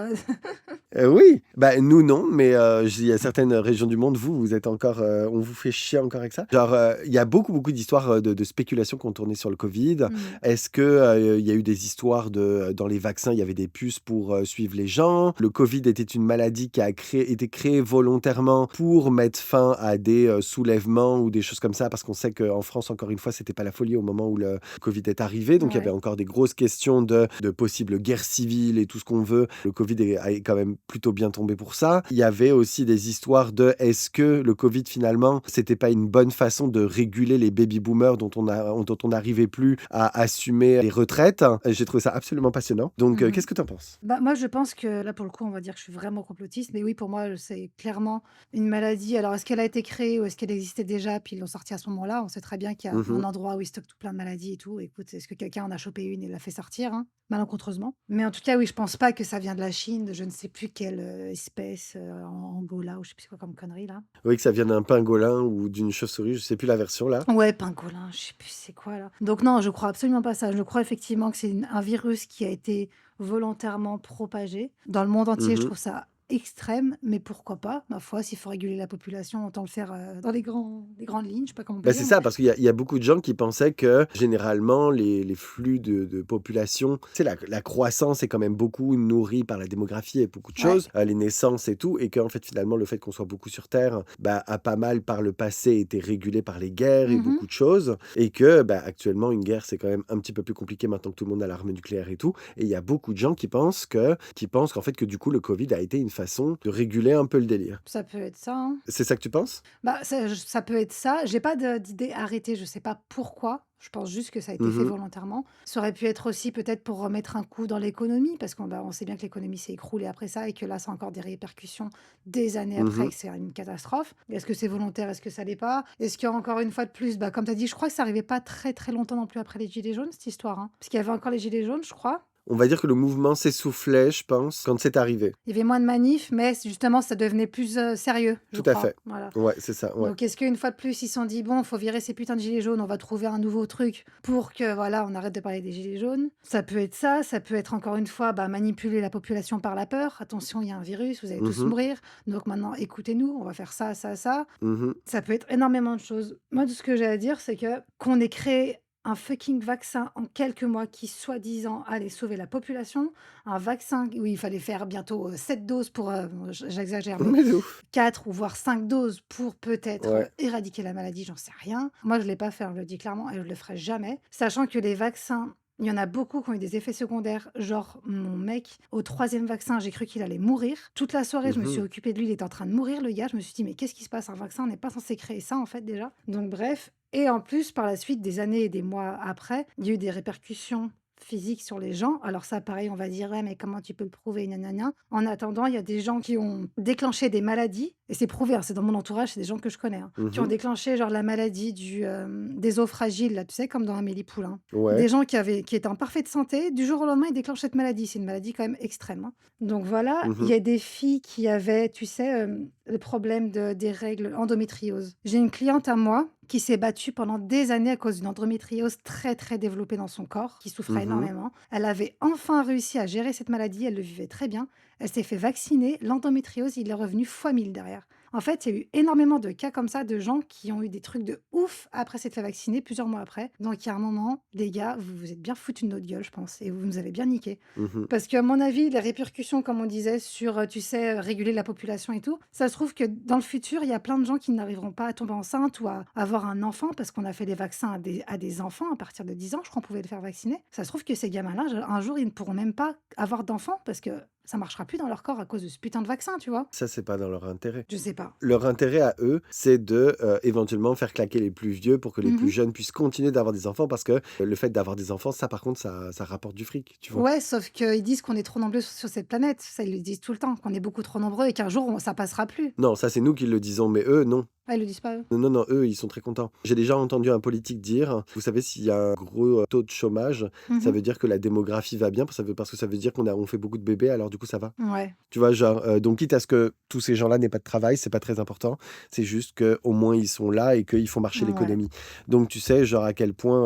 Oui, bah, nous non, mais il y a certaines régions du monde, vous êtes encore, on vous fait chier encore avec ça? Genre, il y a beaucoup d'histoires, de spéculations qui ont tourné sur le Covid. Mm. Est-ce que, il y a eu des histoires dans les vaccins, il y avait des puces pour, suivre les gens? Le Covid était une maladie qui a été créée volontairement pour mettre fin à des, soulèvements ou des choses comme ça, parce qu'on sait qu'en France, encore une fois, c'était pas la folie au moment où le Covid est arrivé, donc il y avait Ouais. encore des grosses questions de possibles guerres civiles et tout ce qu'on veut. Le Covid est quand même plutôt bien tombé pour ça. Il y avait aussi des histoires de est-ce que le Covid finalement c'était pas une bonne façon de réguler les baby boomers dont on n'arrivait plus à assumer les retraites. J'ai trouvé ça absolument passionnant. Donc Mhm. qu'est-ce que tu en penses? Bah, moi, je pense que là, pour le coup, on va dire que je suis vraiment complotiste. Mais oui, pour moi, c'est clairement une maladie. Alors, est-ce qu'elle a été créée ou est-ce qu'elle existait déjà, puis ils l'ont sortie à ce moment-là? On sait très bien qu'il y a un Mhm. endroit où ils stockent tout plein de maladies et tout. Écoute, est-ce que quelqu'un en a chopé une et l'a fait sortir, hein, malencontreusement? Mais en tout cas, oui, je pense pas que ça vient de la Chine, de je ne sais plus quelle espèce, Angola ou je sais plus quoi comme connerie là. Oui, que ça vient d'un pangolin ou d'une chauve-souris, je sais plus la version là. Ouais, pangolin, je sais plus c'est quoi là. Donc non, je crois absolument pas ça. Je crois effectivement que c'est un virus qui a été volontairement propagé. Dans le monde entier, je Mhm. trouve ça extrême, mais pourquoi pas? Ma foi, s'il faut réguler la population, autant le faire dans les grandes lignes, je sais pas comment on peut Bah, c'est dire, mais ça, parce qu'il y a beaucoup de gens qui pensaient que généralement les flux de population, tu sais, la croissance est quand même beaucoup nourrie par la démographie et beaucoup de ouais. choses, les naissances et tout, et qu'en fait finalement le fait qu'on soit beaucoup sur Terre bah, a pas mal par le passé été régulé par les guerres et Mhm. beaucoup de choses, et que bah, actuellement une guerre c'est quand même un petit peu plus compliqué maintenant que tout le monde a l'arme nucléaire et tout, et il y a beaucoup de gens qui pensent qu'en fait que du coup le Covid a été une façon de réguler un peu le délire. Ça peut être ça, hein. C'est ça que tu penses? Bah, ça peut être ça. J'ai pas d'idée arrêtée, je sais pas pourquoi. Je pense juste que ça a été fait Mhm. volontairement. Ça aurait pu être aussi peut-être pour remettre un coup dans l'économie, parce qu'on on sait bien que l'économie s'est écroulée après ça et que là, ça a encore des répercussions des années après et Mhm. que c'est une catastrophe. Est-ce que c'est volontaire? Est-ce que ça l'est pas? Est-ce qu'il y a encore une fois de plus, bah, comme tu as dit, je crois que ça arrivait pas très très longtemps non plus après les Gilets jaunes, cette histoire, hein. Parce qu'il y avait encore les Gilets jaunes, je crois. On va dire que le mouvement s'essoufflait, je pense, quand c'est arrivé. Il y avait moins de manifs, mais justement, ça devenait plus sérieux, je Tout à crois. fait. Voilà. Ouais, c'est ça, ouais. Donc, est-ce qu'une fois de plus, ils se sont dit, bon, faut virer ces putains de gilets jaunes, on va trouver un nouveau truc pour que, voilà, on arrête de parler des gilets jaunes. Ça peut être ça peut être encore une fois, manipuler la population par la peur. Attention, il y a un virus, vous allez tous Mmh. mourir. Donc maintenant, écoutez-nous, on va faire ça, ça, ça. Mmh. Ça peut être énormément de choses. Moi, tout ce que j'ai à dire, c'est que qu'on ait créé un fucking vaccin en quelques mois qui, soi-disant, allait sauver la population, un vaccin où il fallait faire bientôt 7 doses pour, bon, j'exagère, mais Mais de ouf. 4 ou voire 5 doses pour peut-être Ouais. éradiquer la maladie, j'en sais rien. Moi, je ne l'ai pas fait, hein, je le dis clairement, et je ne le ferai jamais. Sachant que les vaccins, il y en a beaucoup qui ont eu des effets secondaires. Genre, mon mec, au troisième vaccin, j'ai cru qu'il allait mourir. Toute la soirée, je me suis Mmh. occupée de lui, il était en train de mourir, le gars. Je me suis dit, mais qu'est-ce qui se passe? Un vaccin, on n'est pas censé créer ça, en fait, déjà. Donc, bref. Et en plus, par la suite, des années et des mois après, il y a eu des répercussions physiques sur les gens. Alors ça, pareil, on va dire, ouais, mais comment tu peux le prouver, nanana. En attendant, il y a des gens qui ont déclenché des maladies, et c'est prouvé, hein, c'est dans mon entourage, c'est des gens que je connais, hein, qui ont Mmh. déclenché genre la maladie des os fragiles, là, tu sais, comme dans Amélie Poulain. Ouais. Des gens qui étaient en parfaite santé, du jour au lendemain, ils déclenchent cette maladie. C'est une maladie quand même extrême, hein. Donc voilà, il Mmh. y a des filles qui avaient, tu sais, le problème des règles, endométriose. J'ai une cliente à moi qui s'est battue pendant des années à cause d'une endométriose très très développée dans son corps, qui souffrait Mmh. énormément. Elle avait enfin réussi à gérer cette maladie, elle le vivait très bien. Elle s'est fait vacciner, l'endométriose, il est revenu fois 1000 derrière. En fait, il y a eu énormément de cas comme ça de gens qui ont eu des trucs de ouf après s'être fait vacciner plusieurs mois après. Donc, il y a un moment, les gars, vous vous êtes bien foutus de notre gueule, je pense, et vous nous avez bien niqué. Mmh. Parce qu'à mon avis, les répercussions, comme on disait, sur, tu sais, réguler la population et tout, ça se trouve que dans le futur, il y a plein de gens qui n'arriveront pas à tomber enceinte ou à avoir un enfant parce qu'on a fait des vaccins à des enfants à partir de 10 ans, je crois qu'on pouvait le faire vacciner. Ça se trouve que ces gamins-là, un jour, ils ne pourront même pas avoir d'enfants parce que ça marchera plus dans leur corps à cause de ce putain de vaccin, tu vois? Ça, c'est pas dans leur intérêt. Je sais pas. Leur intérêt à eux, c'est de, éventuellement faire claquer les plus vieux pour que les plus Mmh. jeunes puissent continuer d'avoir des enfants parce que le fait d'avoir des enfants, ça par contre, ça rapporte du fric, tu vois? Ouais, sauf qu'ils disent qu'on est trop nombreux sur cette planète. Ça, ils le disent tout le temps, qu'on est beaucoup trop nombreux et qu'un jour, ça passera plus. Non, ça c'est nous qui le disons, mais eux, non. Ah, ils le disent pas, eux? Non, non, non, eux, ils sont très contents. J'ai déjà entendu un politique dire, vous savez, s'il y a un gros taux de chômage, ça Mmh. veut dire que la démographie va bien, parce que ça veut dire on fait beaucoup de bébés, alors du coup, ça va. Ouais. Tu vois, genre, donc quitte à ce que tous ces gens-là n'aient pas de travail, c'est pas très important. C'est juste qu'au moins ils sont là et qu'ils font marcher Ouais. l'économie. Donc tu sais, genre à quel point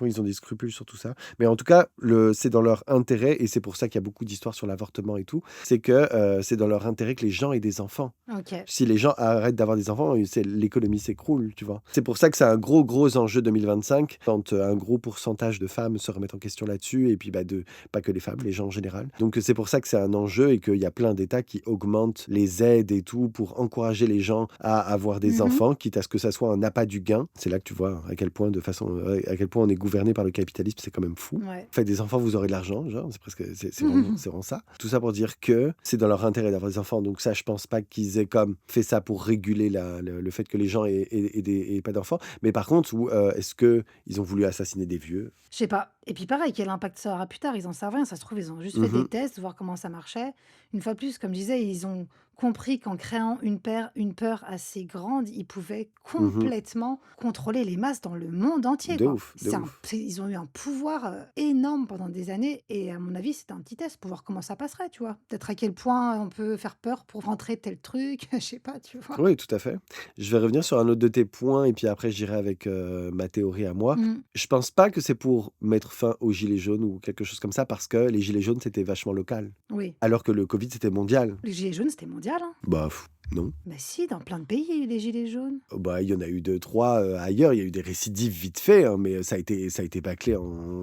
ils ont des scrupules sur tout ça. Mais en tout cas, c'est dans leur intérêt, et c'est pour ça qu'il y a beaucoup d'histoires sur l'avortement et tout, c'est que c'est dans leur intérêt que les gens aient des enfants. OK. Si les gens arrêtent d'avoir des enfants, l'économie s'écroule, tu vois. C'est pour ça que c'est un gros, gros enjeu 2025, quand un gros pourcentage de femmes se remettent en question là-dessus, et puis pas que les femmes, les gens en général. Donc c'est pour ça que c'est un enjeu et qu'il y a plein d'États qui augmentent les aides et tout pour encourager les gens à avoir des Mmh. enfants, quitte à ce que ça soit un appât du gain. C'est là que tu vois à quel point, à quel point on est gouverné par le capitalisme, c'est quand même fou. Ouais. Faites des enfants, vous aurez de l'argent, genre, c'est vraiment ça. Tout ça pour dire que c'est dans leur intérêt d'avoir des enfants. Donc ça, je pense pas qu'ils aient comme fait ça pour réguler le fait que les gens aient pas d'enfants. Mais par contre, est-ce que ils ont voulu assassiner des vieux? Je sais pas. Et puis pareil, quel impact ça aura plus tard? Ils en savent rien. Ça se trouve, ils ont juste fait des Mhm, tests, voir comment ça marchait. Une fois de plus, comme je disais, ils ont compris qu'en créant une peur assez grande, ils pouvaient mhm. complètement contrôler les masses dans le monde entier, De quoi. ouf, de ouf. Ils ont eu un pouvoir énorme pendant des années. Et à mon avis, c'était un petit test pour voir comment ça passerait, tu vois. Peut-être à quel point on peut faire peur pour rentrer tel truc. Je sais pas, tu vois. Oui, tout à fait. Je vais revenir sur un autre de tes points et puis après j'irai avec ma théorie à moi. Mm. Je pense pas que c'est pour mettre fin aux gilets jaunes ou quelque chose comme ça, parce que les gilets jaunes c'était vachement local, Oui. alors que le Covid c'était mondial. Les gilets jaunes, c'était mondial, hein. Bah non. Bah si, dans plein de pays, il y a eu des gilets jaunes. Oh, bah il y en a eu deux, trois ailleurs. Il y a eu des récidives vite fait, hein, mais ça a été bâclé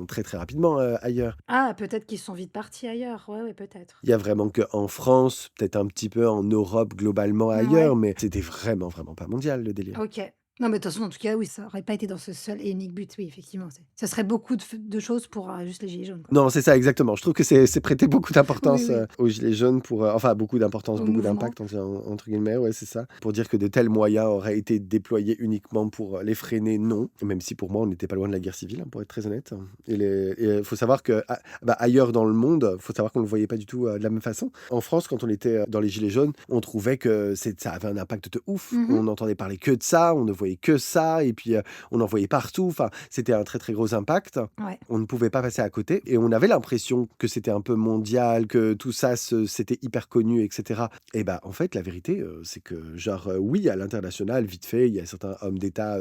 très très rapidement ailleurs. Ah, peut-être qu'ils sont vite partis ailleurs. Ouais, ouais, peut-être. Il y a vraiment qu'en France, peut-être un petit peu en Europe globalement ailleurs, Ouais. mais c'était vraiment vraiment pas mondial le délire. OK. Non, mais de toute façon, en tout cas, oui, ça aurait pas été dans ce seul et unique but. Oui, effectivement, ça serait beaucoup de choses pour juste les gilets jaunes, quoi. Non, c'est ça, exactement. Je trouve que c'est prêter beaucoup Oui, d'importance oui, aux gilets jaunes pour, enfin beaucoup d'importance, au beaucoup mouvement. d'impact entre guillemets, ouais, c'est ça. Pour dire que de tels moyens auraient été déployés uniquement pour les freiner, non. Même si pour moi, on n'était pas loin de la guerre civile, hein, pour être très honnête. Et faut savoir que ailleurs dans le monde, faut savoir qu'on le voyait pas du tout de la même façon. En France, quand on était dans les gilets jaunes, on trouvait que ça avait un impact de ouf. Mhm. On n'entendait parler que de ça, on ne voyait voyait que ça et puis, on en voyait partout. Enfin, c'était un très, très gros impact. Ouais. On ne pouvait pas passer à côté et on avait l'impression que c'était un peu mondial, que tout ça c'était hyper connu et cetera et bah, en fait, la vérité, c'est que genre, oui, à l'international, vite fait, il y a certains hommes d'État,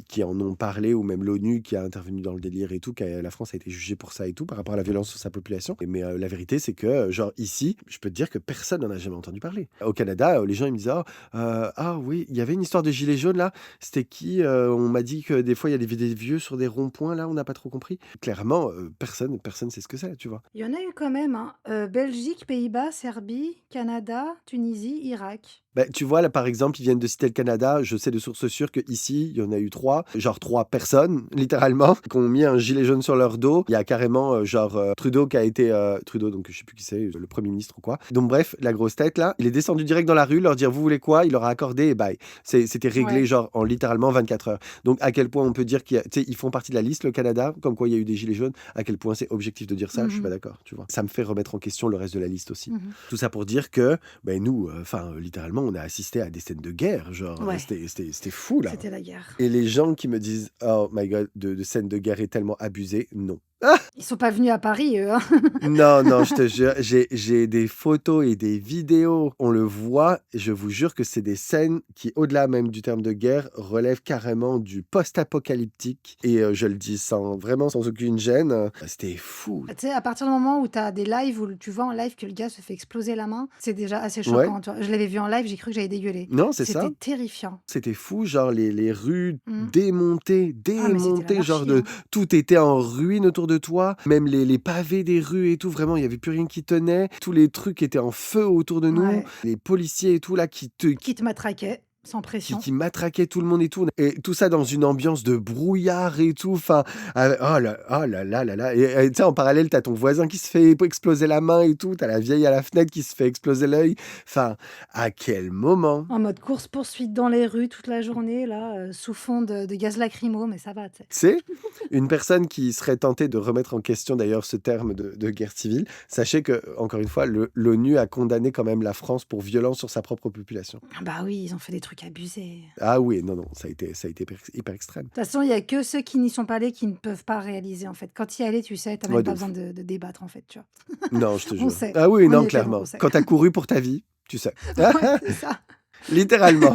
qui en ont parlé ou même l'ONU qui a intervenu dans le délire et tout, la France a été jugée pour ça et tout, par rapport à la violence sur sa population. Mais la vérité, c'est que, genre ici, je peux te dire que personne n'en a jamais entendu parler. Au Canada, les gens ils me disent: Ah oui, il y avait une histoire de gilets jaunes là, c'était qui? On m'a dit que des fois il y a des vieux sur des ronds-points là, on n'a pas trop compris». Clairement, personne sait ce que c'est, tu vois? Il y en a eu quand même, hein, Belgique, Pays-Bas, Serbie, Canada, Tunisie, Irak. Bah, tu vois, là, par exemple, ils viennent de citer le Canada. Je sais de sources sûres qu'ici, il y en a eu 3, genre 3 personnes, littéralement, qui ont mis un gilet jaune sur leur dos. Il y a carrément, Trudeau qui a été, Trudeau, donc je sais plus qui c'est, le Premier ministre ou quoi. Donc bref, la grosse tête là, il est descendu direct dans la rue, leur dire: «Vous voulez quoi?» Il leur a accordé et bye. C'était réglé Ouais. genre en littéralement 24 heures. Donc à quel point on peut dire ils font partie de la liste, le Canada, comme quoi il y a eu des gilets jaunes, à quel point c'est objectif de dire ça, je suis pas Mmh. d'accord, tu vois? Ça me fait remettre en question le reste de la liste aussi. Mmh. Tout ça pour dire que, ben nous, enfin, littéralement, on a assisté à des scènes de guerre, genre, Ouais, c'était fou, là. c'était la guerre. Et les gens qui me disent: «Oh my god, de scènes de guerre est tellement abusées», non. Ils sont pas venus à Paris, eux, hein. Non, non, je te jure, j'ai des photos et des vidéos, on le voit, et je vous jure que c'est des scènes qui, au-delà même du terme de guerre, relèvent carrément du post-apocalyptique et je le dis sans aucune gêne, c'était fou. Tu sais, à partir du moment où tu as des lives où tu vois en live que le gars se fait exploser la main, c'est déjà assez Ouais, choquant, tu vois? Je l'avais vu en live, j'ai cru que j'allais dégueuler. non, c'est ça. C'était terrifiant. C'était fou, genre les rues Mmh. démontées, Ah mais c'était démontées, genre l'anarchie, de hein. tout était en ruine autour de toi, même les pavés des rues et tout, vraiment, il y avait plus rien qui tenait. Tous les trucs étaient en feu autour de nous, Ouais. les policiers et tout là Qui te matraquait, sans qui pression. qui matraquaient tout le monde et tout ça dans une ambiance de brouillard et tout, enfin, oh là là là là et tu sais, en parallèle, tu as ton voisin qui se fait exploser la main et tout, tu as la vieille à la fenêtre qui se fait exploser l'œil. Enfin, à quel moment? En mode course-poursuite dans les rues toute la journée là, sous fond de gaz lacrymo, mais ça va, tu sais. Tu sais, une personne qui serait tentée de remettre en question d'ailleurs ce terme de guerre civile, sachez que, encore une fois, l'ONU a condamné quand même la France pour violence sur sa propre population. Ah bah oui, ils ont fait des trucs abusés. Ah oui, non, non, ça a été hyper extrême. De toute façon, il y a que ceux qui n'y sont pas allés qui ne peuvent pas réaliser, en fait. Quand y aller, tu sais, tu as Ouais, même de pas ouf. besoin de débattre, en fait, tu vois? Non, je te On jure. sait, Ah oui, on y non, était donc on clairement. sait. Quand t'as couru pour ta vie, tu sais. Ouais, c'est ça. Littéralement.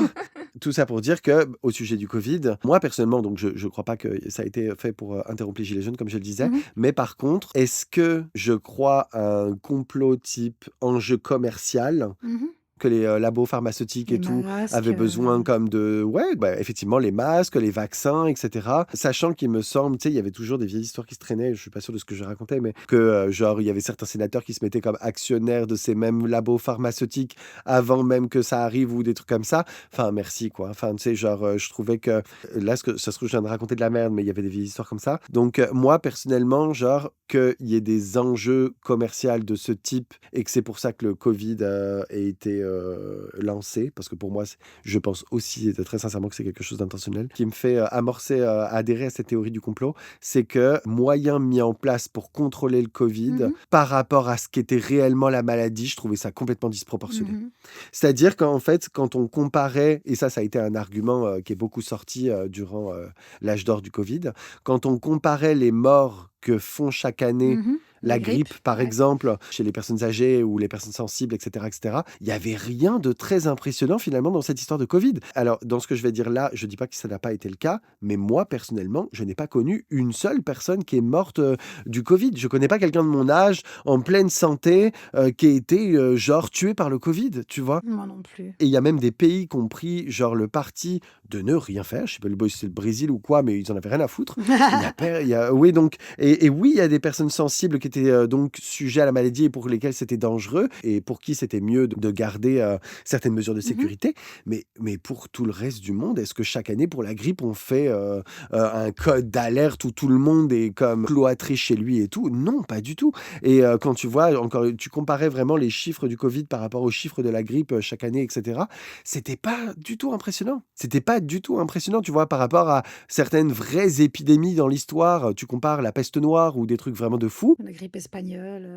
Tout ça pour dire que, au sujet du Covid, moi personnellement, donc je crois pas que ça a été fait pour interrompre les gilets jaunes, comme je le disais, Mmh. mais par contre, est-ce que je crois à un complot type enjeu commercial? Mmh. Que les, labos pharmaceutiques Les et tout masques, avaient besoin comme de ouais, bah, effectivement les masques, les vaccins et cetera. Sachant qu'il me semble, tu sais, il y avait toujours des vieilles histoires qui se traînaient, je suis pas sûr de ce que je racontais, mais que, genre, il y avait certains sénateurs qui se mettaient comme actionnaires de ces mêmes labos pharmaceutiques avant même que ça arrive ou des trucs comme ça. Enfin, merci quoi. Enfin, tu sais, genre, je trouvais que là, ce que ça se trouve, je viens de raconter de la merde, mais il y avait des vieilles histoires comme ça. Donc, moi personnellement, genre, qu'il y ait des enjeux commerciaux de ce type et que c'est pour ça que le Covid, ait été, lancé, parce que pour moi, je pense aussi très sincèrement que c'est quelque chose d'intentionnel, qui me fait amorcer, adhérer à cette théorie du complot, c'est que moyen mis en place pour contrôler le Covid Mmh. par rapport à ce qu'était réellement la maladie, je trouvais ça complètement disproportionné. Mmh. C'est-à-dire qu'en fait, quand on comparait, et ça a été un argument qui est beaucoup sorti durant l'âge d'or du Covid, quand on comparait les morts que font chaque année Mmh. La la grippe, grippe, par ouais. exemple, chez les personnes âgées ou les personnes sensibles, etc., etc., il y avait rien de très impressionnant finalement dans cette histoire de Covid. Alors, dans ce que je vais dire là, je dis pas que ça n'a pas été le cas, mais moi, personnellement, je n'ai pas connu une seule personne qui est morte du Covid. Je connais pas quelqu'un de mon âge, en pleine santé, qui a été, genre, tué par le Covid, tu vois? Moi non plus. Et il y a même des pays qui ont pris, genre, le parti de ne rien faire. Je sais pas si c'est le Brésil ou quoi, mais ils en avaient rien à foutre. Oui, donc, et oui, il y a des personnes sensibles qui étaient donc sujets à la maladie et pour lesquels c'était dangereux et pour qui c'était mieux de garder certaines mesures de Mmh. sécurité. Mais pour tout le reste du monde, est-ce que chaque année pour la grippe, on fait un code d'alerte où tout le monde est comme cloîtré chez lui et tout? Non, pas du tout. Et quand tu vois, encore, tu comparais vraiment les chiffres du Covid par rapport aux chiffres de la grippe chaque année, etc. C'était pas du tout impressionnant. C'était pas du tout impressionnant, tu vois, par rapport à certaines vraies épidémies dans l'histoire. Tu compares la peste noire ou des trucs vraiment de fou. La grippe espagnole.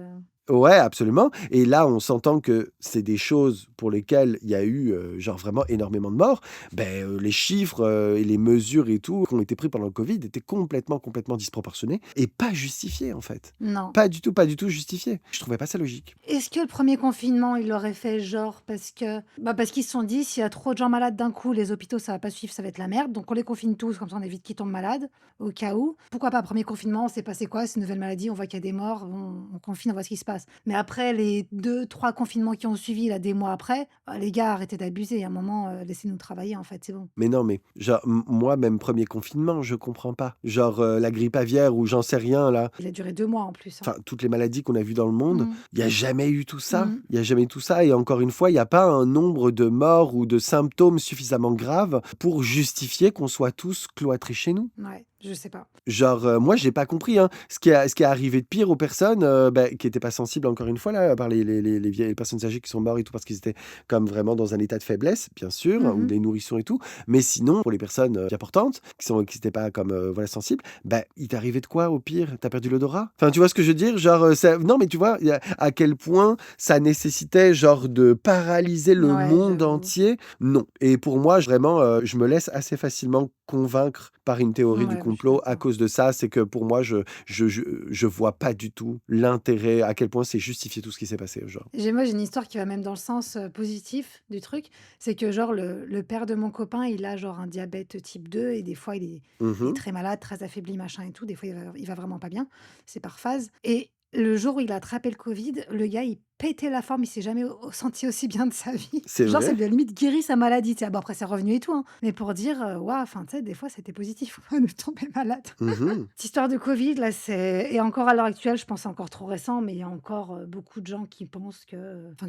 Ouais, absolument. Et là, on s'entend que c'est des choses pour lesquelles il y a eu, genre vraiment énormément de morts. Les chiffres, et les mesures et tout qui ont été pris pendant le covid étaient complètement, complètement disproportionnés et pas justifiés, en fait. Non. Pas du tout justifiés. Je trouvais pas ça logique. Est-ce que le premier confinement, ils l'auraient fait genre parce qu'ils se sont dit: «S'il y a trop de gens malades d'un coup, les hôpitaux, ça va pas suivre, ça va être la merde, donc on les confine tous, comme ça on évite qu'ils tombent malades, au cas où». Pourquoi pas, premier confinement, on sait pas c'est quoi, c'est une nouvelle maladie, on voit qu'il y a des morts, on confine, on voit ce qui se passe. Mais après les 2, 3 confinements qui ont suivi là, des mois après, les gars, arrêtez d'abuser. Il y a un moment, laissez-nous travailler en fait, c'est bon. Mais non, mais genre, moi, même premier confinement, je comprends pas. Genre, la grippe aviaire ou j'en sais rien là, Il a duré 2 mois en plus, hein. enfin, toutes les maladies qu'on a vues dans le monde, Mmh. il y a jamais eu tout ça. Mmh. Il y a jamais eu tout ça et encore une fois, il y a pas un nombre de morts ou de symptômes suffisamment graves pour justifier qu'on soit tous cloîtrés chez nous. Ouais, je sais pas. Genre, moi, j'ai pas compris, hein. Ce qui est arrivé de pire aux personnes, qui étaient pas sensibles encore une fois là, à part les vieilles les personnes âgées qui sont mortes et tout parce qu'ils étaient comme vraiment dans un état de faiblesse, bien sûr, ou Mmh. des nourrissons et tout. Mais sinon, pour les personnes, importantes, qui étaient pas comme, voilà, sensibles, il t'est arrivé de quoi au pire? Tu as perdu l'odorat? Enfin, tu vois ce que je veux dire? Genre, ça non, mais tu vois, il y a à quel point ça nécessitait genre de paralyser le Ouais, monde j'avoue. entier? Non. Et pour moi, vraiment, je me laisse assez facilement convaincre par une théorie du Ouais, bah, je suis complot à d'accord. cause de ça. C'est que pour moi, je vois pas du tout l'intérêt, à quel point c'est justifié tout ce qui s'est passé, genre. J'ai une histoire qui va même dans le sens, positif du truc. C'est que genre le père de mon copain, il a genre un diabète type 2 et des fois il est Mmh. très malade, très affaibli, machin et tout. Des fois il va vraiment pas bien, c'est par phase et le jour où il a attrapé le covid, le gars, il pétait la forme, il s'est jamais senti aussi bien de sa vie. C'est Genre ça vrai? lui a limite guéri sa maladie, tu sais? Ah bon après c'est revenu et tout, hein, mais pour dire, waouh, enfin tu sais des fois c'était positif de tomber malade. Mmh. Cette histoire de Covid là, c'est et encore à l'heure actuelle, je pense encore trop récent, mais il y a encore, beaucoup de gens qui pensent que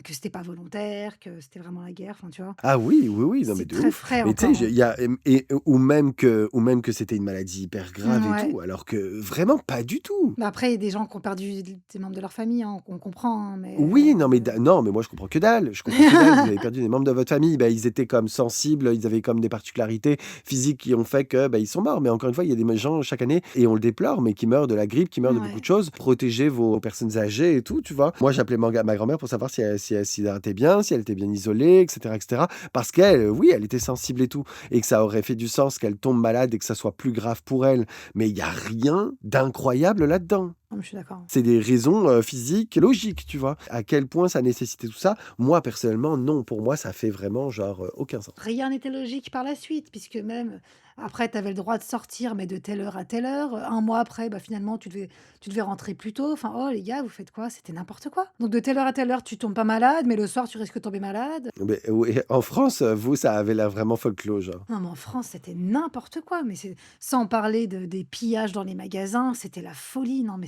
c'était pas volontaire, que c'était vraiment la guerre, enfin, tu vois? Ah oui, oui, oui, non mais C'est de très ouf. frais Mais tu sais, encore, j'ai hein. il y a, ou même que c'était une maladie hyper grave et Ouais. tout, alors que vraiment pas du tout. Bah, après, il y a des gens qui ont perdu des membres de leur famille, hein, on comprend, hein, Oui, mais non, mais moi je comprends que dalle, je comprends que dalle. Vous avez perdu des membres de votre famille, ils étaient comme sensibles, ils avaient comme des particularités physiques qui ont fait que, ils sont morts. Mais encore une fois, il y a des gens chaque année et on le déplore, mais qui meurent de la grippe, qui meurent de beaucoup ouais. de choses. Protégez vos personnes âgées et tout, tu vois? Moi, j'appelais ma grand-mère pour savoir si elle s'hydratait bien, si elle était bien isolée, et cetera, parce qu'elle, oui, elle était sensible et tout et que ça aurait fait du sens qu'elle tombe malade et que ça soit plus grave pour elle. Mais il y a rien d'incroyable là-dedans. Non, mais je suis d'accord. C'est des raisons, physiques, logiques, tu vois? À quel point ça nécessitait tout ça? Moi, personnellement, non. Pour moi, ça fait vraiment genre, aucun sens. Rien n'était logique par la suite, puisque même après, tu avais le droit de sortir, mais de telle heure à telle heure. Un mois après, bah, finalement, tu devais rentrer plus tôt. Enfin, oh les gars, vous faites quoi? C'était n'importe quoi. Donc de telle heure à telle heure, tu tombes pas malade, mais le soir, tu risques de tomber malade. Mais oui, en France, vous, ça avait l'air vraiment folklore, genre. Non, mais en France, c'était n'importe quoi. Mais c'est sans parler des pillages dans les magasins, c'était la folie. Non, mais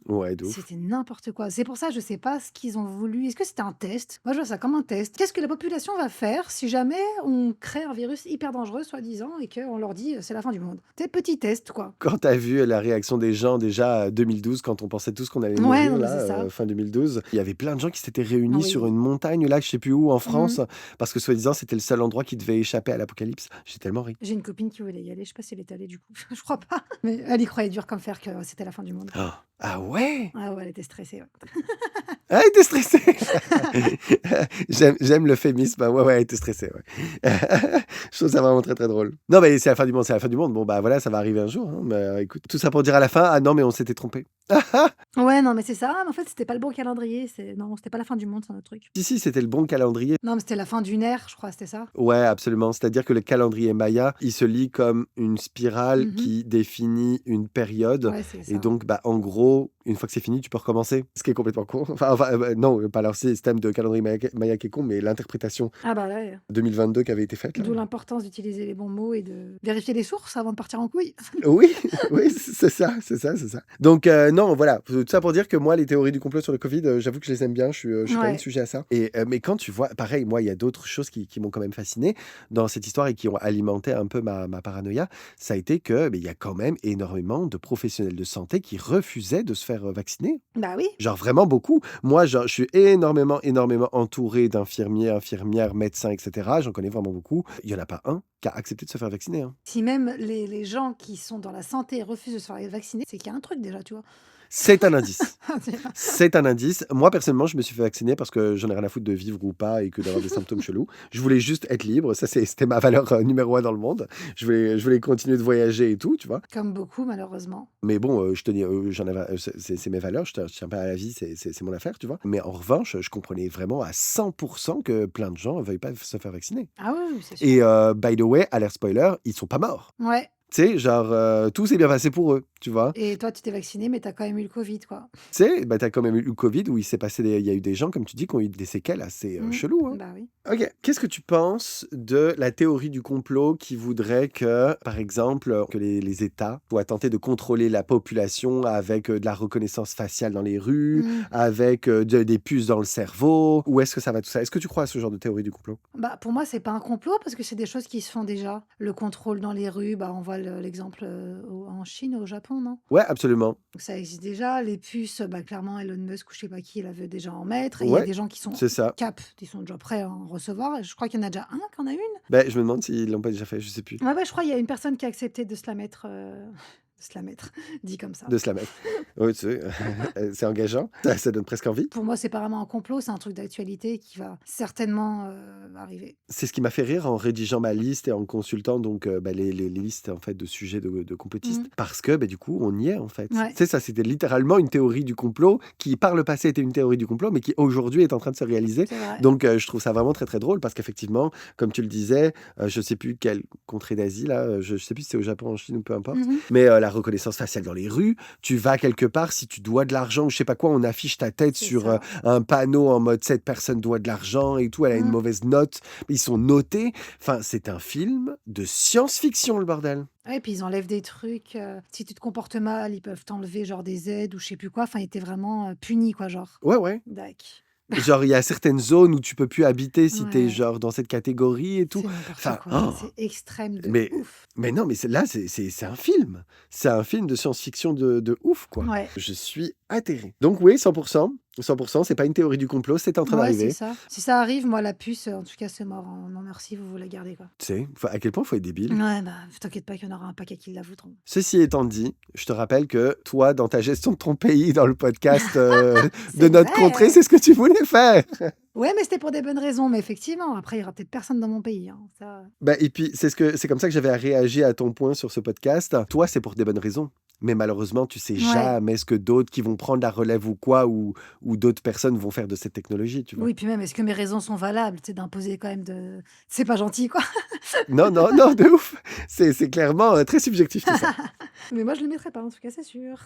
Ouais, de ouf. c'était n'importe quoi. C'est pour ça, je sais pas ce qu'ils ont voulu. Est-ce que c'était un test? Moi, je vois ça comme un test. Qu'est-ce que la population va faire si jamais on crée un virus hyper dangereux, soi-disant, et qu'on leur dit c'est la fin du monde? C'est petit test, quoi. Quand tu as vu la réaction des gens déjà, 2012, quand on pensait tous qu'on allait Ouais, mourir non, mais c'est là, ça. fin 2012, il y avait plein de gens qui s'étaient réunis sur Oui. une montagne là, je sais plus où en Mmh. France, parce que soi-disant, c'était le seul endroit qui devait échapper à l'apocalypse. J'ai tellement ri. J'ai une copine qui voulait y aller. Je sais pas si elle est allée du coup. Je crois pas. Mais elle y croyait dur comme fer que c'était la fin du monde. Ah ah ouais? Ah ouais, elle était stressée, ouais. Ah, elle était stressée! J'aime l'euphémisme. Ouais, ouais, elle était stressée, ouais. Je trouve ça vraiment très, très drôle. Non, mais c'est la fin du monde, c'est la fin du monde. Bon, voilà, ça va arriver un jour, hein, mais écoute, tout ça pour dire à la fin: «Ah non, mais on s'était trompé». Ouais, non, mais c'est ça. Mais en fait, c'était pas le bon calendrier. Non, c'était pas la fin du monde, c'est un autre truc. Si, si, c'était le bon calendrier. Non, mais c'était la fin d'une ère, je crois, c'était ça? Ouais, absolument. C'est-à-dire que le calendrier maya, il se lit comme une spirale Mmh. qui définit une période Ouais, c'est et ça. donc, en gros, une fois que c'est fini, tu peux recommencer. Ce qui est complètement con. Non, pas leur système de calendrier maya qui est con, mais l'interprétation Ah bah, ouais. 2022 qui avait été faite là. D'où l'importance d'utiliser les bons mots et de vérifier les sources avant de partir en couille. Oui, oui, c'est ça, c'est ça, c'est ça. Donc non, voilà, tout ça pour dire que moi, les théories du complot sur le Covid, j'avoue que je les aime bien, je suis quand même Ouais. sujet à ça. Et mais quand tu vois pareil, moi, il y a d'autres choses qui m'ont quand même fasciné dans cette histoire et qui ont alimenté un peu ma paranoïa, ça a été que, il y a quand même énormément de professionnels de santé qui refusaient de se faire, vacciner. Bah oui. Genre vraiment beaucoup. Moi, genre, je suis énormément, énormément entouré d'infirmiers, infirmières, médecins et cetera. J'en connais vraiment beaucoup. Il y en a pas un qui a accepté de se faire vacciner, hein. Si même les gens qui sont dans la santé refusent de se faire vacciner, c'est qu'il y a un truc déjà, tu vois? C'est un indice. C'est un indice. Moi, personnellement, je me suis fait vacciner parce que j'en ai rien à foutre de vivre ou pas et que d'avoir des symptômes chelous. Je voulais juste être libre. Ça, c'était ma valeur numéro 1 dans le monde. Je voulais continuer de voyager et tout, tu vois. Comme beaucoup, malheureusement. Mais bon, je tenais, j'en avais, c'est mes valeurs, je tiens pas à la vie, c'est mon affaire, tu vois. Mais en revanche, je comprenais vraiment à 100% que plein de gens ne veuillent pas se faire vacciner. Ah oui, oui, c'est sûr. Et by the way, alert spoiler, ils sont pas morts. Ouais. Tu sais, genre, tout s'est bien passé pour eux, tu vois. Et toi, tu t'es vacciné, mais tu as quand même eu le Covid, quoi. Tu sais, bah, tu as quand même eu le Covid où il y a eu des gens, comme tu dis, qui ont eu des séquelles assez Mmh. chelous, hein. Bah oui. Ok, qu'est-ce que tu penses de la théorie du complot qui voudrait que, par exemple, que les États soient tentés de contrôler la population avec de la reconnaissance faciale dans les rues, Mmh. avec des puces dans le cerveau? Où est-ce que ça va tout ça? Est-ce que tu crois à ce genre de théorie du complot? Bah, pour moi, c'est pas un complot parce que c'est des choses qui se font déjà. Le contrôle dans les rues, bah, on voit l'exemple en Chine, au Japon, non? Ouais, absolument. Donc ça existe déjà. Les puces, bah, clairement, Elon Musk ou je sais pas qui, il veut déjà en mettre. Et il y a Ouais, des gens qui sont c'est ça. cap, qui sont déjà prêts à en recevoir. Et je crois qu'il y en a déjà un qui en a une. Ben, je me demande s'ils l'ont pas déjà fait, je sais plus. Ouais, ouais, je crois qu'il y a une personne qui a accepté de se la mettre, de se la mettre, dit comme ça. De se la mettre. Oui, tu sais, c'est engageant. Ça donne presque envie. Pour moi, c'est pas vraiment un complot, c'est un truc d'actualité qui va certainement arriver. C'est ce qui m'a fait rire en rédigeant ma liste et en consultant donc les listes en fait de sujets de complotistes Mhm. parce que du coup on y est en fait. Tu Ouais, sais, ça c'était littéralement une théorie du complot qui par le passé était une théorie du complot mais qui aujourd'hui est en train de se réaliser. c'est vrai. Donc je trouve ça vraiment très très drôle parce qu'effectivement comme tu le disais, je sais plus quelle contrée d'Asie là, je sais plus si c'est au Japon, en Chine ou peu importe, Mhm. mais la reconnaissance faciale dans les rues, tu vas quelque part si tu dois de l'argent ou je sais pas quoi, on affiche ta tête C'est sur ça. un panneau en mode cette personne doit de l'argent et tout, elle a une Mhm. mauvaise note, ils sont notés. Enfin, c'est un film de science-fiction, le bordel. Ouais, puis ils enlèvent des trucs. Si tu te comportes mal, ils peuvent t'enlever genre des aides ou je sais plus quoi. Enfin, ils étaient vraiment punis, quoi, genre. Ouais, ouais. Dac. Genre, il y a certaines zones où tu peux plus habiter si t'es Ouais, genre dans cette catégorie et tout. c'est n'importe Enfin, quoi. oh, C'est extrême de mais, ouf. mais non, mais là, c'est un film. C'est un film de science-fiction de ouf, quoi. Ouais. Je suis atterré. Donc oui, 100%. 100%, c'est pas une théorie du complot, c'est en train Ouais, c'est d'arriver. ça. Si ça arrive, moi, la puce, en tout cas, c'est mort, hein. Non, merci, vous la gardez, quoi. Tu sais, à quel point il faut être débile. Ouais, bah, t'inquiète pas qu'il y en aura un paquet qui la voudront. Ceci étant dit, je te rappelle que toi, dans ta gestion de ton pays, dans le podcast de C'est notre contrée, vrai! c'est ce que tu voulais faire. Ouais, mais c'était pour des bonnes raisons. Mais effectivement, après, il y aura peut-être personne dans mon pays, hein. Ça... Bah, et puis, c'est comme ça que j'avais réagi à ton point sur ce podcast. Toi, c'est pour des bonnes raisons. Mais malheureusement, tu sais Ouais. jamais ce que d'autres qui vont prendre la relève ou quoi, ou d'autres personnes vont faire de cette technologie, tu vois. Oui, puis même, est-ce que mes raisons sont valables? Tu sais, d'imposer quand même de... C'est pas gentil, quoi. Non, non, non, de ouf. C'est clairement très subjectif tout ça. Mais moi, je le mettrai pas, en tout cas, c'est sûr.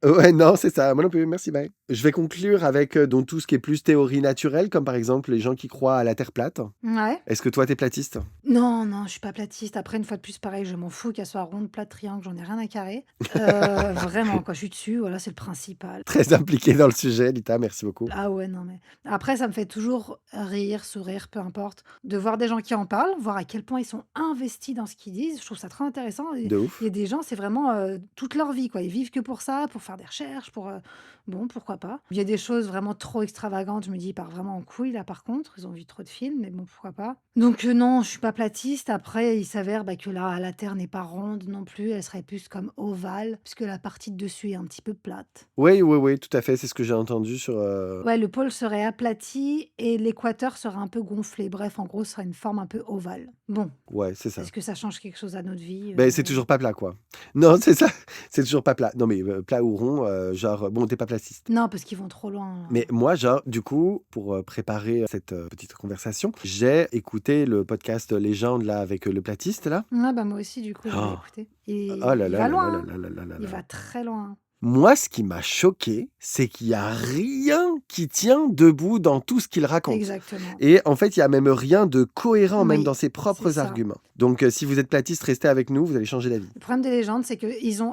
Ouais, non, c'est ça. Moi non plus, merci, bye. Je vais conclure avec donc, tout ce qui est plus théorie naturelle, comme par exemple les gens qui croient à la Terre plate. Ouais. Est-ce que toi, t'es platiste? Non, non, je suis pas platiste. Après, une fois de plus, pareil, je m'en fous qu'elle soit ronde, plate, triangle, j'en ai rien à carrer. Vraiment, quand je suis dessus, voilà, c'est le principal. Très impliqué dans le sujet, Lita, merci beaucoup. Ah ouais, non, mais après, ça me fait toujours rire, sourire, peu importe, de voir des gens qui en parlent, voir à quel point ils sont investis dans ce qu'ils disent. Je trouve ça très intéressant. Et De il y a ouf. des gens, c'est vraiment toute leur vie, quoi. Ils vivent que pour ça, pour faire des recherches, pour... bon, pourquoi pas. Il y a des choses vraiment trop extravagantes. Je me dis, ils partent vraiment en couille, là, par contre. Ils ont vu trop de films, mais bon, pourquoi pas. Donc non, je suis pas platiste. Après, il s'avère bah, que la Terre n'est pas ronde non plus. Elle serait plus comme ovale, puisque la partie de dessus est un petit peu plate. Oui, oui, oui, tout à fait, c'est ce que j'ai entendu sur... Ouais, le pôle serait aplati et l'équateur serait un peu gonflé. Bref, en gros, ce serait une forme un peu ovale. Bon, Ouais, c'est ça. est-ce que ça change quelque chose à notre vie? Ben, c'est toujours pas plat, quoi. Non, c'est ça, c'est toujours pas plat. Non, mais plat ou rond, genre, bon, t'es pas platiste. Non, parce qu'ils vont trop loin, là. Mais moi, genre, du coup, pour préparer cette petite conversation, j'ai écouté le podcast Légende, là, avec le platiste, là. Ouais, bah moi aussi, du coup, je l'ai Oh, écouté. Et oh là il là va là là loin, là hein. là là là là Il là. va très loin. Moi, ce qui m'a choqué, c'est qu'il y a rien qui tient debout dans tout ce qu'il raconte. Exactement. Et en fait, il y a même rien de cohérent, même dans Oui, ses c'est propres ça. arguments. Donc, si vous êtes platiste, restez avec nous, vous allez changer d'avis. Le problème des légendes, c'est que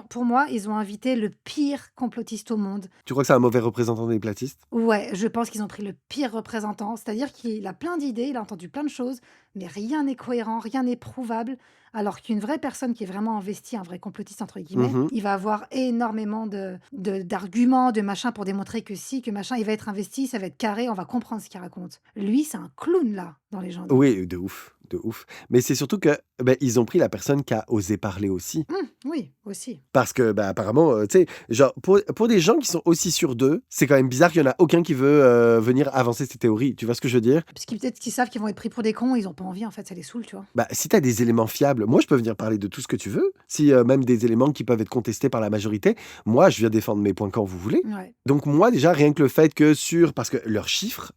pour moi, ils ont invité le pire complotiste au monde. Tu crois que c'est un mauvais représentant des platistes? Ouais, je pense qu'ils ont pris le pire représentant, c'est-à-dire qu'il a plein d'idées, il a entendu plein de choses, mais rien n'est cohérent, rien n'est prouvable. Alors qu'une vraie personne qui est vraiment investie, un vrai complotiste entre guillemets, Mhm. il va avoir énormément d'arguments, de machins pour démontrer que si, que machin, il va être investi, ça va être carré, on va comprendre ce qu'il raconte. Lui, c'est un clown là, dans les gens. Oui, de ouf. de ouf. Mais c'est surtout que, ils ont pris la personne qui a osé parler aussi. Oui, aussi. Parce que, apparemment, tu sais, genre, pour des gens qui sont aussi sûrs d'eux, c'est quand même bizarre qu'il y en a aucun qui veut venir avancer ces théories. Tu vois ce que je veux dire? Parce qu'ils peut-être qu'ils savent qu'ils vont être pris pour des cons, ils ont pas envie, en fait, ça les saoule, tu vois? Si t'as des éléments fiables, moi, je peux venir parler de tout ce que tu veux. Si même des éléments qui peuvent être contestés par la majorité, moi, je viens défendre mes points quand vous voulez. Ouais. Donc moi, déjà, rien que le fait que parce que leurs chiffres,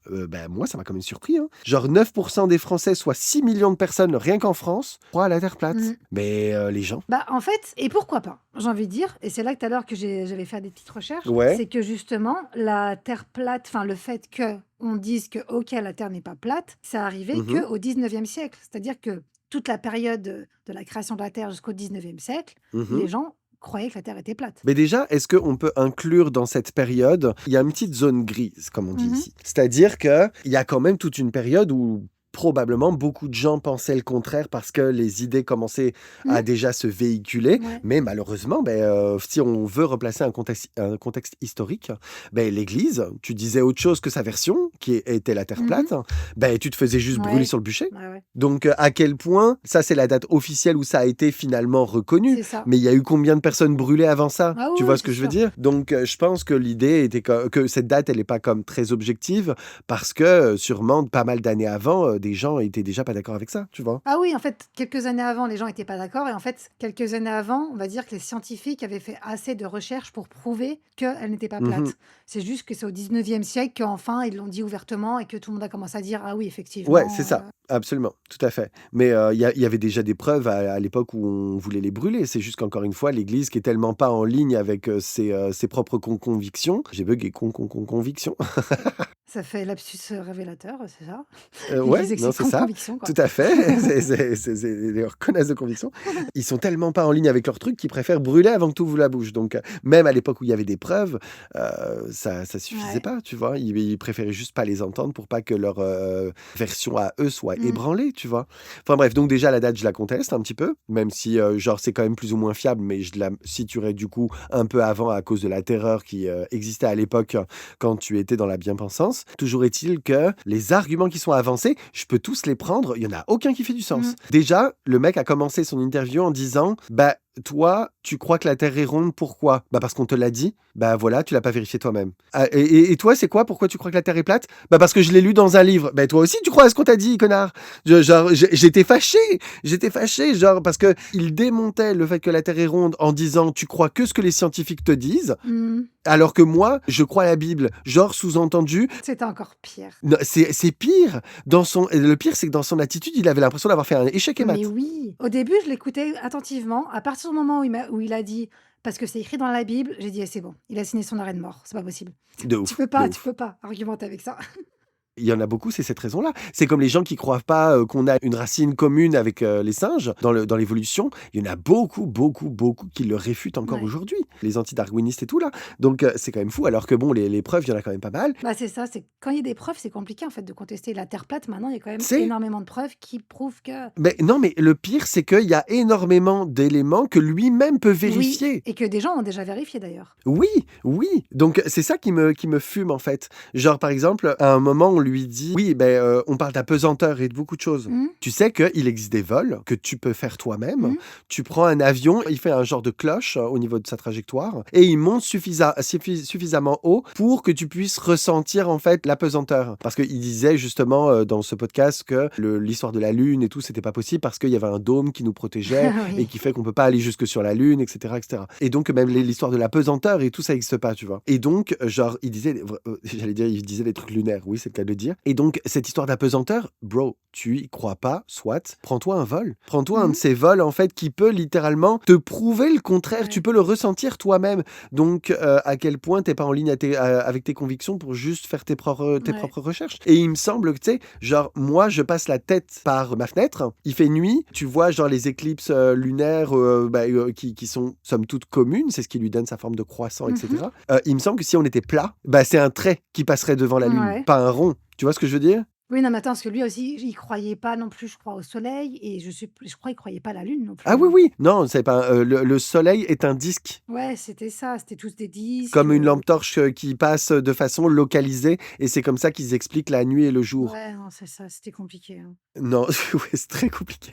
moi, ça m'a quand même surpris, hein. Genre 9% des Français, soit 6 millions de personnes, rien qu'en France, croient à la Terre plate. Mmh. Mais les gens... En fait, et pourquoi pas? J'ai envie de dire, et c'est là que tout à l'heure que j'avais fait des petites recherches, Ouais. c'est que justement, la Terre plate, enfin le fait qu'on dise que, OK, la Terre n'est pas plate, ça arrivait Mhm. qu'au 19e siècle. C'est-à-dire que toute la période de la création de la Terre jusqu'au 19e siècle, Mhm. les gens croyaient que la Terre était plate. Mais déjà, est-ce qu'on peut inclure dans cette période, il y a une petite zone grise, comme on dit Mhm. ici. C'est-à-dire qu'il y a quand même toute une période où probablement beaucoup de gens pensaient le contraire parce que les idées commençaient à Mhm. déjà se véhiculer. Ouais. Mais malheureusement, si on veut replacer un contexte historique, l'Église, tu disais autre chose que sa version, qui était la Terre Mhm. plate, tu te faisais juste brûler Ouais. sur le bûcher. Ouais. Donc, à quel point, ça c'est la date officielle où ça a été finalement reconnu, C'est ça. mais il y a eu combien de personnes brûlées avant ça? Ah Tu oui, vois oui, ce que c'est je veux sûr. dire? Donc, je pense que l'idée était que cette date, elle n'est pas comme très objective, parce que sûrement, pas mal d'années avant, des gens étaient déjà pas d'accord avec ça, tu vois? Ah oui, en fait, quelques années avant, les gens étaient pas d'accord et en fait, quelques années avant, on va dire que les scientifiques avaient fait assez de recherches pour prouver qu'elle n'était pas Mhm. plate. C'est juste que c'est au 19e siècle qu'enfin ils l'ont dit ouvertement et que tout le monde a commencé à dire: «Ah oui, Ouais, c'est effectivement, ça, absolument, tout à fait. Mais il y avait déjà des preuves à l'époque où on voulait les brûler. C'est juste qu'encore une fois, l'Église qui est tellement pas en ligne avec ses propres convictions. J'ai bugué, convictions. Ça fait lapsus, révélateur, c'est ça? Ouais, L'Église avec non, ses c'est ça, convictions, quoi. tout à fait. C'est des connasses de conviction. Ils sont tellement pas en ligne avec leurs trucs qu'ils préfèrent brûler avant que tu ouvres la bouche. Donc, même à l'époque où il y avait des preuves, ça suffisait Ouais. pas, tu vois. Ils préféraient juste pas les entendre pour pas que leur version à eux soit Mmh. ébranlée, tu vois. Enfin bref, donc déjà la date, je la conteste un petit peu, même si genre c'est quand même plus ou moins fiable, mais je la situerais du coup un peu avant à cause de la terreur qui existait à l'époque quand tu étais dans la bien-pensance. Toujours est-il que les arguments qui sont avancés, je peux tous les prendre, il y en a aucun qui fait du sens. Mmh. Déjà, le mec a commencé son interview en disant toi, tu crois que la Terre est ronde, pourquoi? Parce qu'on te l'a dit. Voilà, tu l'as pas vérifié toi-même. Ah, et toi, c'est quoi? Pourquoi tu crois que la Terre est plate? Parce que je l'ai lu dans un livre. Toi aussi, tu crois à ce qu'on t'a dit, connard. J'étais fâché, genre, parce que il démontait le fait que la Terre est ronde en disant, tu crois que ce que les scientifiques te disent, Mmh. alors que moi, je crois à la Bible. Genre, sous-entendu, C'était encore pire. non, c'est pire. Le pire, c'est que dans son attitude, il avait l'impression d'avoir fait un échec et Mais mat. oui! Au début, je l'écoutais attentivement. À partir du moment où il a dit: «Parce que c'est écrit dans la Bible», j'ai dit: «Eh, c'est bon, il a signé son arrêt de mort, c'est pas possible». De Tu ouf, peux de pas, tu ouf. peux pas argumenter avec ça. Il y en a beaucoup, c'est cette raison-là. C'est comme les gens qui croient pas qu'on a une racine commune avec les singes dans l'évolution. Il y en a beaucoup, beaucoup, beaucoup qui le réfutent encore Ouais. aujourd'hui. Les anti-darwinistes et tout là. Donc c'est quand même fou. Alors que bon, les preuves, il y en a quand même pas mal. C'est ça, c'est quand il y a des preuves, c'est compliqué en fait de contester la terre plate. Maintenant, il y a quand même C'est énormément de preuves qui prouvent que Mais non, mais le pire, c'est qu'il y a énormément d'éléments que lui-même peut oui, vérifier. et que des gens ont déjà vérifié d'ailleurs. Oui, oui. Donc c'est ça qui me fume en fait. Genre par exemple, à un moment, on lui dit, oui, on parle d'apesanteur et de beaucoup de choses. Mmh, Tu sais qu'il existe des vols que tu peux faire toi-même. mmh. Tu prends un avion, il fait un genre de cloche au niveau de sa trajectoire et il monte suffisamment haut pour que tu puisses ressentir en fait l'apesanteur. Parce qu'il disait justement dans ce podcast que l'histoire de la Lune et tout, c'était pas possible parce qu'il y avait un dôme qui nous protégeait et Oui. qui fait qu'on peut pas aller jusque sur la Lune, etc., etc. Et donc même l'histoire de la pesanteur et tout ça n'existe pas, tu vois. Et donc genre il disait, il disait des trucs lunaires, oui c'est le cas de le dire. Et donc cette histoire d'apesanteur, bro, tu y crois pas, soit, prends-toi un vol. Prends-toi un de Mmh. ces vols en fait qui peut littéralement te prouver le contraire, tu Ouais. peux le ressentir toi-même. Donc à quel point t'es pas en ligne avec tes convictions pour juste faire tes Ouais. propres recherches. Et il me semble que tu sais, genre moi je passe la tête par ma fenêtre, il fait nuit, tu vois genre les éclipses lunaires qui sont somme toute communes, c'est ce qui lui donne sa forme de croissant, Mmh. etc. Il me semble que si on était plat, c'est un trait qui passerait devant la Lune, Ouais. pas un rond. Tu vois ce que je veux dire? Oui, non, mais attends, parce que lui aussi, il croyait pas non plus, je crois, au soleil et je crois il croyait pas à la lune non Ah plus, oui, hein. oui, non, c'est pas, le soleil est un disque, Ouais, c'était ça, c'était tous des disques, comme une lampe torche, qui passe, de façon localisée et c'est comme ça qu'ils expliquent la nuit et le jour. ouais, non, c'est ça, c'était compliqué, hein. Non, ouais, c'est très compliqué.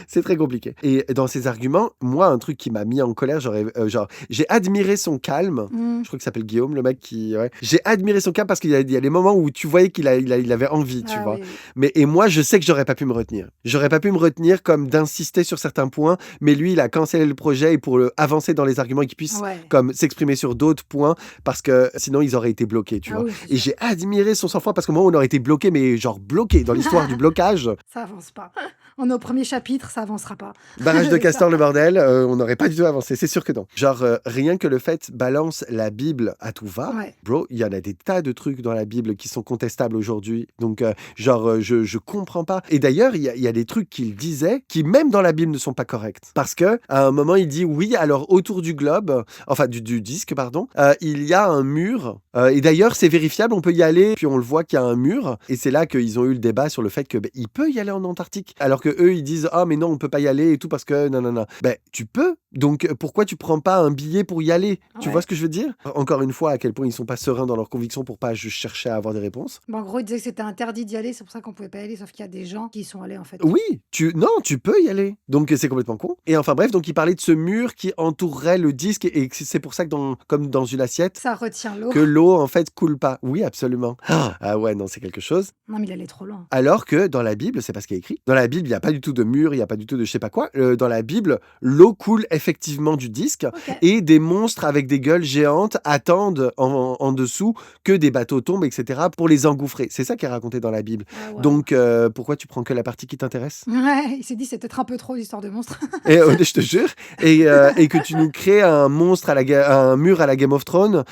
C'est très compliqué et dans ses arguments, moi, un truc qui m'a mis en colère, genre, j'ai admiré son calme. Mmh. Je crois qu'il s'appelle Guillaume, le mec qui ouais. J'ai admiré son calme parce qu'il y a des moments où tu voyais qu'il avait envie, tu Ah vois? oui, oui. Mais et moi, je sais que j'aurais pas pu me retenir. J'aurais pas pu me retenir comme d'insister sur certains points, mais lui, il a cancellé le projet et pour le avancer dans les arguments et qu'il puisse Ouais. comme s'exprimer sur d'autres points parce que sinon ils auraient été bloqués, tu Ah vois? oui, c'est Et sûr. j'ai admiré son sang-froid parce qu'au moment où on aurait été bloqués, mais genre bloqués dans l'histoire du blocage. Ça avance pas. On est au 1er chapitre, ça avancera pas. Barrage de C'est ça. Castor, le bordel, on n'aurait pas du tout avancé, c'est sûr que non. Genre, rien que le fait balance la Bible à tout va, Ouais. bro, il y en a des tas de trucs dans la Bible qui sont contestables aujourd'hui. Donc, je comprends pas. Et d'ailleurs, il y a des trucs qu'il disait qui, même dans la Bible, ne sont pas corrects. Parce que à un moment, il dit oui, alors autour du globe, enfin du disque, pardon, il y a un mur. Et d'ailleurs, c'est vérifiable, on peut y aller, puis on le voit qu'il y a un mur. Et c'est là qu'ils ont eu le débat sur le fait que il peut y aller en Antarctique. Alors que eux, ils disent ah mais non, on peut pas y aller et tout parce que non non non. Ben tu peux. Donc pourquoi tu prends pas un billet pour y aller? Tu vois Ouais. ce que je veux dire? Encore une fois, à quel point ils sont pas sereins dans leurs convictions pour pas juste chercher à avoir des réponses. Bah, en gros, il disait que c'était interdit d'y aller, c'est pour ça qu'on pouvait pas y aller, sauf qu'il y a des gens qui y sont allés, en fait. Oui, non, tu peux y aller. Donc c'est complètement con. Et enfin bref, donc il parlait de ce mur qui entourerait le disque et que c'est pour ça que comme dans une assiette, Ça retient l'eau. que l'eau en fait coule pas. Oui, absolument. Ah ouais, non, c'est quelque chose. Non, mais il allait trop loin. Alors que dans la Bible, c'est pas ce qui est écrit. Dans la Bible, il y a pas du tout de mur, il y a pas du tout de je sais pas quoi. Dans la Bible, l'eau coule effectivement du disque OK. et des monstres avec des gueules géantes attendent en dessous que des bateaux tombent, etc. pour les engouffrer. C'est ça qui est raconté dans la Bible. Ah waouh. Donc pourquoi tu prends que la partie qui t'intéresse? Ouais, il s'est dit: «C'est peut-être un peu trop l'histoire de monstres». Et je te jure, et que tu nous crées un monstre un mur à la Game of Thrones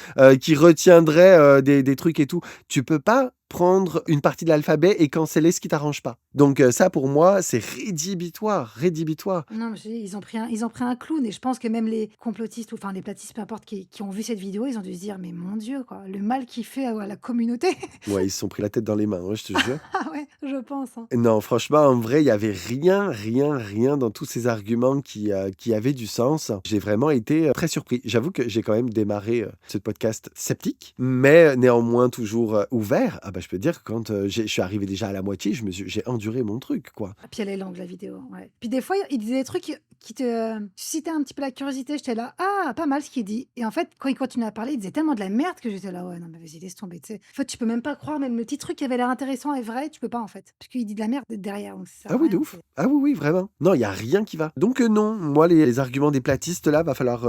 qui retiendrait des trucs et tout. Tu peux pas prendre une partie de l'alphabet et canceller ce qui t'arrange pas. Donc ça pour moi, c'est rédhibitoire, rédhibitoire. Non, mais je te dis, ils ont pris un clown et je pense que même les complotistes ou enfin les platistes, peu importe, qui ont vu cette vidéo, ils ont dû se dire: «Mais mon Dieu, quoi, le mal qu'il fait à la communauté». Ouais, ils se sont pris la tête dans les mains, hein, je te jure. Ah ouais, je pense, hein. Non, franchement, en vrai, il y avait rien, rien, rien dans tous ces arguments qui avaient du sens. J'ai vraiment été très surpris. J'avoue que j'ai quand même démarré ce podcast sceptique, mais néanmoins toujours ouvert. Ah bah, je peux te dire que quand je suis arrivé déjà à la moitié, j'ai enduré mon truc, quoi. Ah, puis elle est longue la vidéo, ouais. Puis des fois, il disait des trucs qui te suscitaient un petit peu la curiosité. J'étais là: «Ah, pas mal ce qu'il dit» et en fait, quand il continuait à parler, il disait tellement de la merde que j'étais là: «Ouais, non mais vas-y, laisse tomber», tu sais? En fait, tu peux même pas croire, même le petit truc qui avait l'air intéressant et vrai, tu peux pas en fait. Parce qu'il dit de la merde derrière, donc ça sert Ah à oui, de rien, ouf. c'est Ah oui, oui, vraiment. Non, il y a rien qui va. Donc non, moi, les arguments des platistes, là, va falloir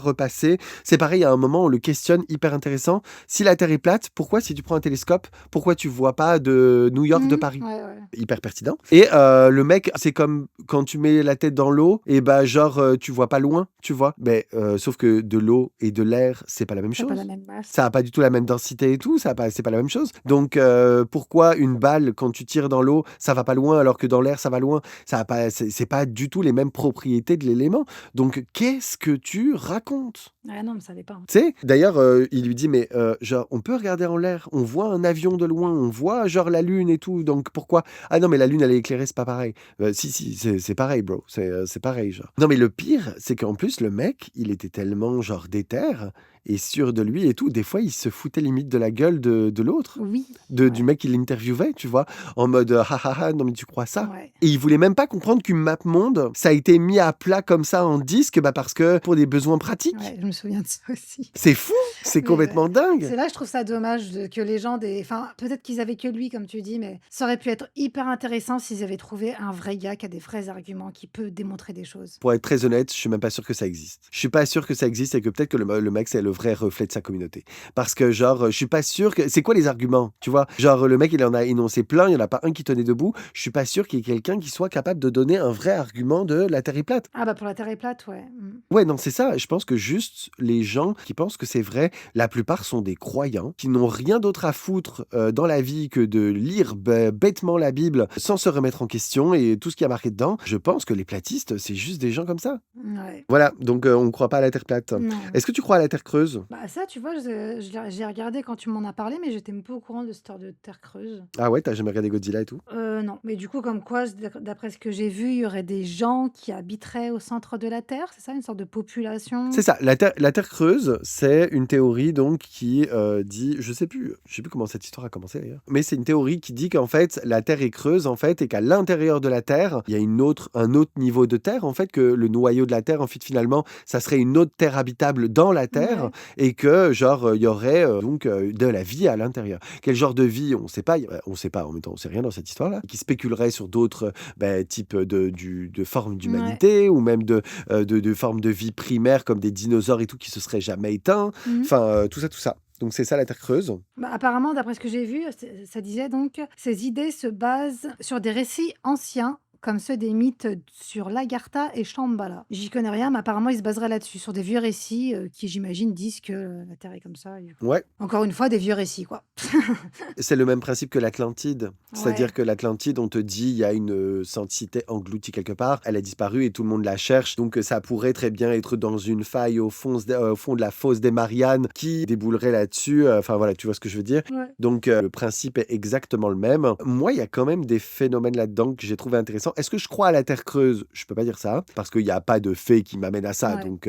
repasser. C'est pareil, à un moment, on le questionne, hyper intéressant. Si la Terre est plate, pourquoi, si tu prends un télescope, pourquoi tu vois pas de New York de Paris? Ouais, ouais. Hyper pertinent. Et le mec, c'est comme quand tu mets la tête dans l'eau, et bah genre, tu vois pas loin, tu vois? Mais sauf que de l'eau et de l'air, c'est pas la même C'est pas la chose. même masse. Ça a pas du tout la même densité et tout, ça a pas c'est pas la même chose. Donc pourquoi une balle, quand tu tires dans l'eau, ça va pas loin, alors que dans l'air, ça va loin? Ça a pas c'est pas du tout les mêmes propriétés de l'élément. Donc qu'est-ce que tu racontes? Ouais, non, mais ça allait pas, hein. Tu sais? D'ailleurs, il lui dit: «Mais genre, on peut regarder en l'air, on voit un avion de loin, on voit genre la lune et tout, donc pourquoi?» «Ah non, mais la lune, elle est éclairée, c'est pas pareil». Si, si, c'est pareil, bro, c'est pareil, genre. Non, mais le pire, c'est qu'en plus, le mec, il était tellement genre déter et sûr de lui et tout, des fois, il se foutait limite de la gueule de l'autre, Oui, du ouais, mec qui l'interviewait, tu vois? En mode, «Ha ha ha, non mais tu crois ça?» ouais. Et il voulait même pas comprendre qu'une map monde, ça a été mis à plat comme ça en disque, bah, parce que pour des besoins pratiques. Ouais, je me souviens de ça aussi. C'est fou! C'est Mais ouais. complètement dingue! C'est là que je trouve ça dommage que les gens enfin, peut-être qu'ils avaient que lui, comme tu dis, mais ça aurait pu être hyper intéressant s'ils avaient trouvé un vrai gars qui a des vrais arguments, qui peut démontrer des choses. Pour être très honnête, je suis même pas sûr que ça existe. Je suis pas sûr que ça existe et que peut-être que le mec, c'est le vrai reflet de sa communauté. Parce que genre, je suis pas sûr que c'est quoi les arguments, tu vois? Genre, le mec, il en a énoncé plein, il y en a pas un qui tenait debout. Je suis pas sûr qu'il y ait quelqu'un qui soit capable de donner un vrai argument de la Terre est plate. Ah bah pour la Terre est plate, ouais. Ouais, non, c'est ça. Je pense que juste les gens qui pensent que c'est vrai, la plupart sont des croyants qui n'ont rien d'autre à foutre dans la vie que de lire bêtement la Bible sans se remettre en question et tout ce qui a marqué dedans. Je pense que les platistes, c'est juste des gens comme ça. Ouais. Voilà, donc on ne croit pas à la Terre plate. Non. Est-ce que tu crois à la Terre creuse? creuse? Bah, ça, tu vois, j'ai regardé quand tu m'en as parlé, mais j'étais même pas au courant de cette histoire de terre creuse. Ah ouais, t'as jamais regardé Godzilla et tout? Non, mais du coup, comme quoi, d'après ce que j'ai vu, il y aurait des gens qui habiteraient au centre de la Terre, c'est ça? Une sorte de C'est population? ça, la terre creuse, c'est une théorie donc qui, dit je sais plus comment cette histoire a commencé d'ailleurs, mais c'est une théorie qui dit qu'en fait, la Terre est creuse, en fait, et qu'à l'intérieur de la Terre, il y a un autre niveau de Terre, en fait, que le noyau de la Terre, en fait, finalement, ça serait une autre terre habitable dans la Terre Ouais. et que genre, il y aurait, donc, de la vie à l'intérieur. Quel genre de vie? On sait pas, en même temps, on sait rien dans cette histoire-là, qui spéculerait sur d'autres, types de formes Ouais. d'humanité ou même de formes de vie primaires comme des dinosaures et tout qui se seraient jamais éteints. Mmh. Enfin, tout ça, tout ça. Donc c'est ça la Terre creuse. Bah, apparemment, d'après ce que j'ai vu, ça disait donc: «Ces idées se basent sur des récits anciens, comme ceux des mythes sur l'Agartha et Shambhala». J'y connais rien, mais apparemment, ils se baseraient là-dessus, sur des vieux récits, qui, j'imagine, disent que, la Terre est comme ça et Ouais. encore une fois, des vieux récits, quoi. C'est le même principe que l'Atlantide. C'est-à-dire Ouais, que l'Atlantide, on te dit, il y a une cité engloutie quelque part, elle a disparu et tout le monde la cherche. Donc ça pourrait très bien être dans une faille au fond de la fosse des Mariannes qui déboulerait là-dessus. Enfin voilà, tu vois ce que je veux dire. ouais. Donc le principe est exactement le même. Moi, il y a quand même des phénomènes là-dedans que j'ai trouvé intéressants. Est-ce que je crois à la Terre creuse? Je peux pas dire ça, parce qu'il n'y a pas de fait qui m'amène à ça. Ouais. Donc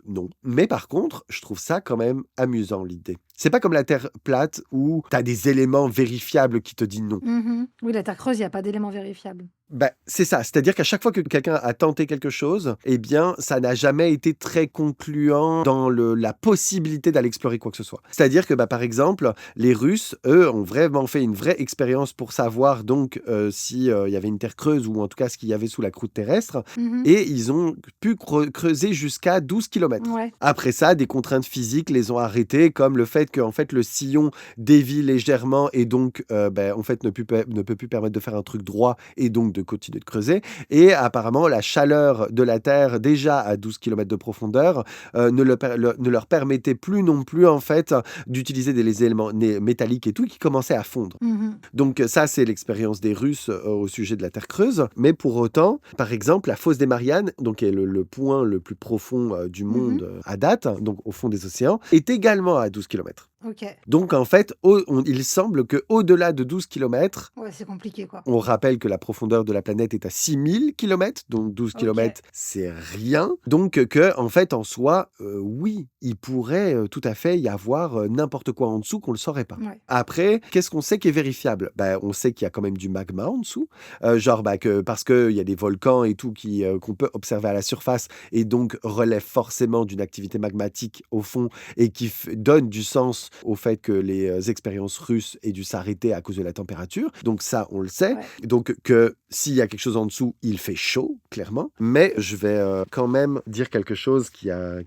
non. Mais par contre, je trouve ça quand même amusant, l'idée. C'est pas comme la Terre plate où tu as des éléments vérifiables qui te disent non. Mmh. Oui, la Terre creuse, il y a pas d'éléments vérifiables. Bah, c'est ça, c'est-à-dire qu'à chaque fois que quelqu'un a tenté quelque chose, eh bien, ça n'a jamais été très concluant dans la possibilité d'aller explorer quoi que ce soit. C'est-à-dire que, bah, par exemple, les Russes, eux, ont vraiment fait une vraie expérience pour savoir donc si il y avait une terre creuse ou en tout cas ce qu'il y avait sous la croûte terrestre, Mmh. et ils ont pu creuser jusqu'à 12 kilomètres. Ouais. Après ça, des contraintes physiques les ont arrêtés, comme le fait que en fait, le sillon dévie légèrement et donc en fait, ne peut plus permettre de faire un truc droit et donc de continuer de creuser. Et apparemment, la chaleur de la Terre, déjà à 12 kilomètres de profondeur, ne leur permettait plus non plus, en fait, d'utiliser des éléments métalliques et tout qui commençaient à fondre. Mmh. Donc ça, c'est l'expérience des Russes au sujet de la Terre creuse. Mais pour autant, par exemple, la fosse des Mariannes, donc qui est le point le plus profond du Mmh. monde à date, donc au fond des océans, est également à 12 kilomètres. OK. Donc en fait, il semble qu'au-delà de 12 kilomètres, Ouais, c'est compliqué, quoi. on rappelle que la profondeur de la planète est à 6000 kilomètres, donc 12 OK. kilomètres, c'est rien. Donc que, en fait, en soi, oui, il pourrait tout à fait y avoir n'importe quoi en dessous qu'on ne le saurait pas. Ouais. Après, qu'est-ce qu'on sait qui est vérifiable? Bah, on sait qu'il y a quand même du magma en dessous, genre parce qu'il y a des volcans et tout qu'on peut observer à la surface et donc relèvent forcément d'une activité magmatique au fond et qui donne du sens au fait que les expériences russes aient dû s'arrêter à cause de la température. Donc ça, on le sait. Ouais. Donc que s'il y a quelque chose en dessous, il fait chaud, clairement. Mais je vais quand même dire quelque chose qui a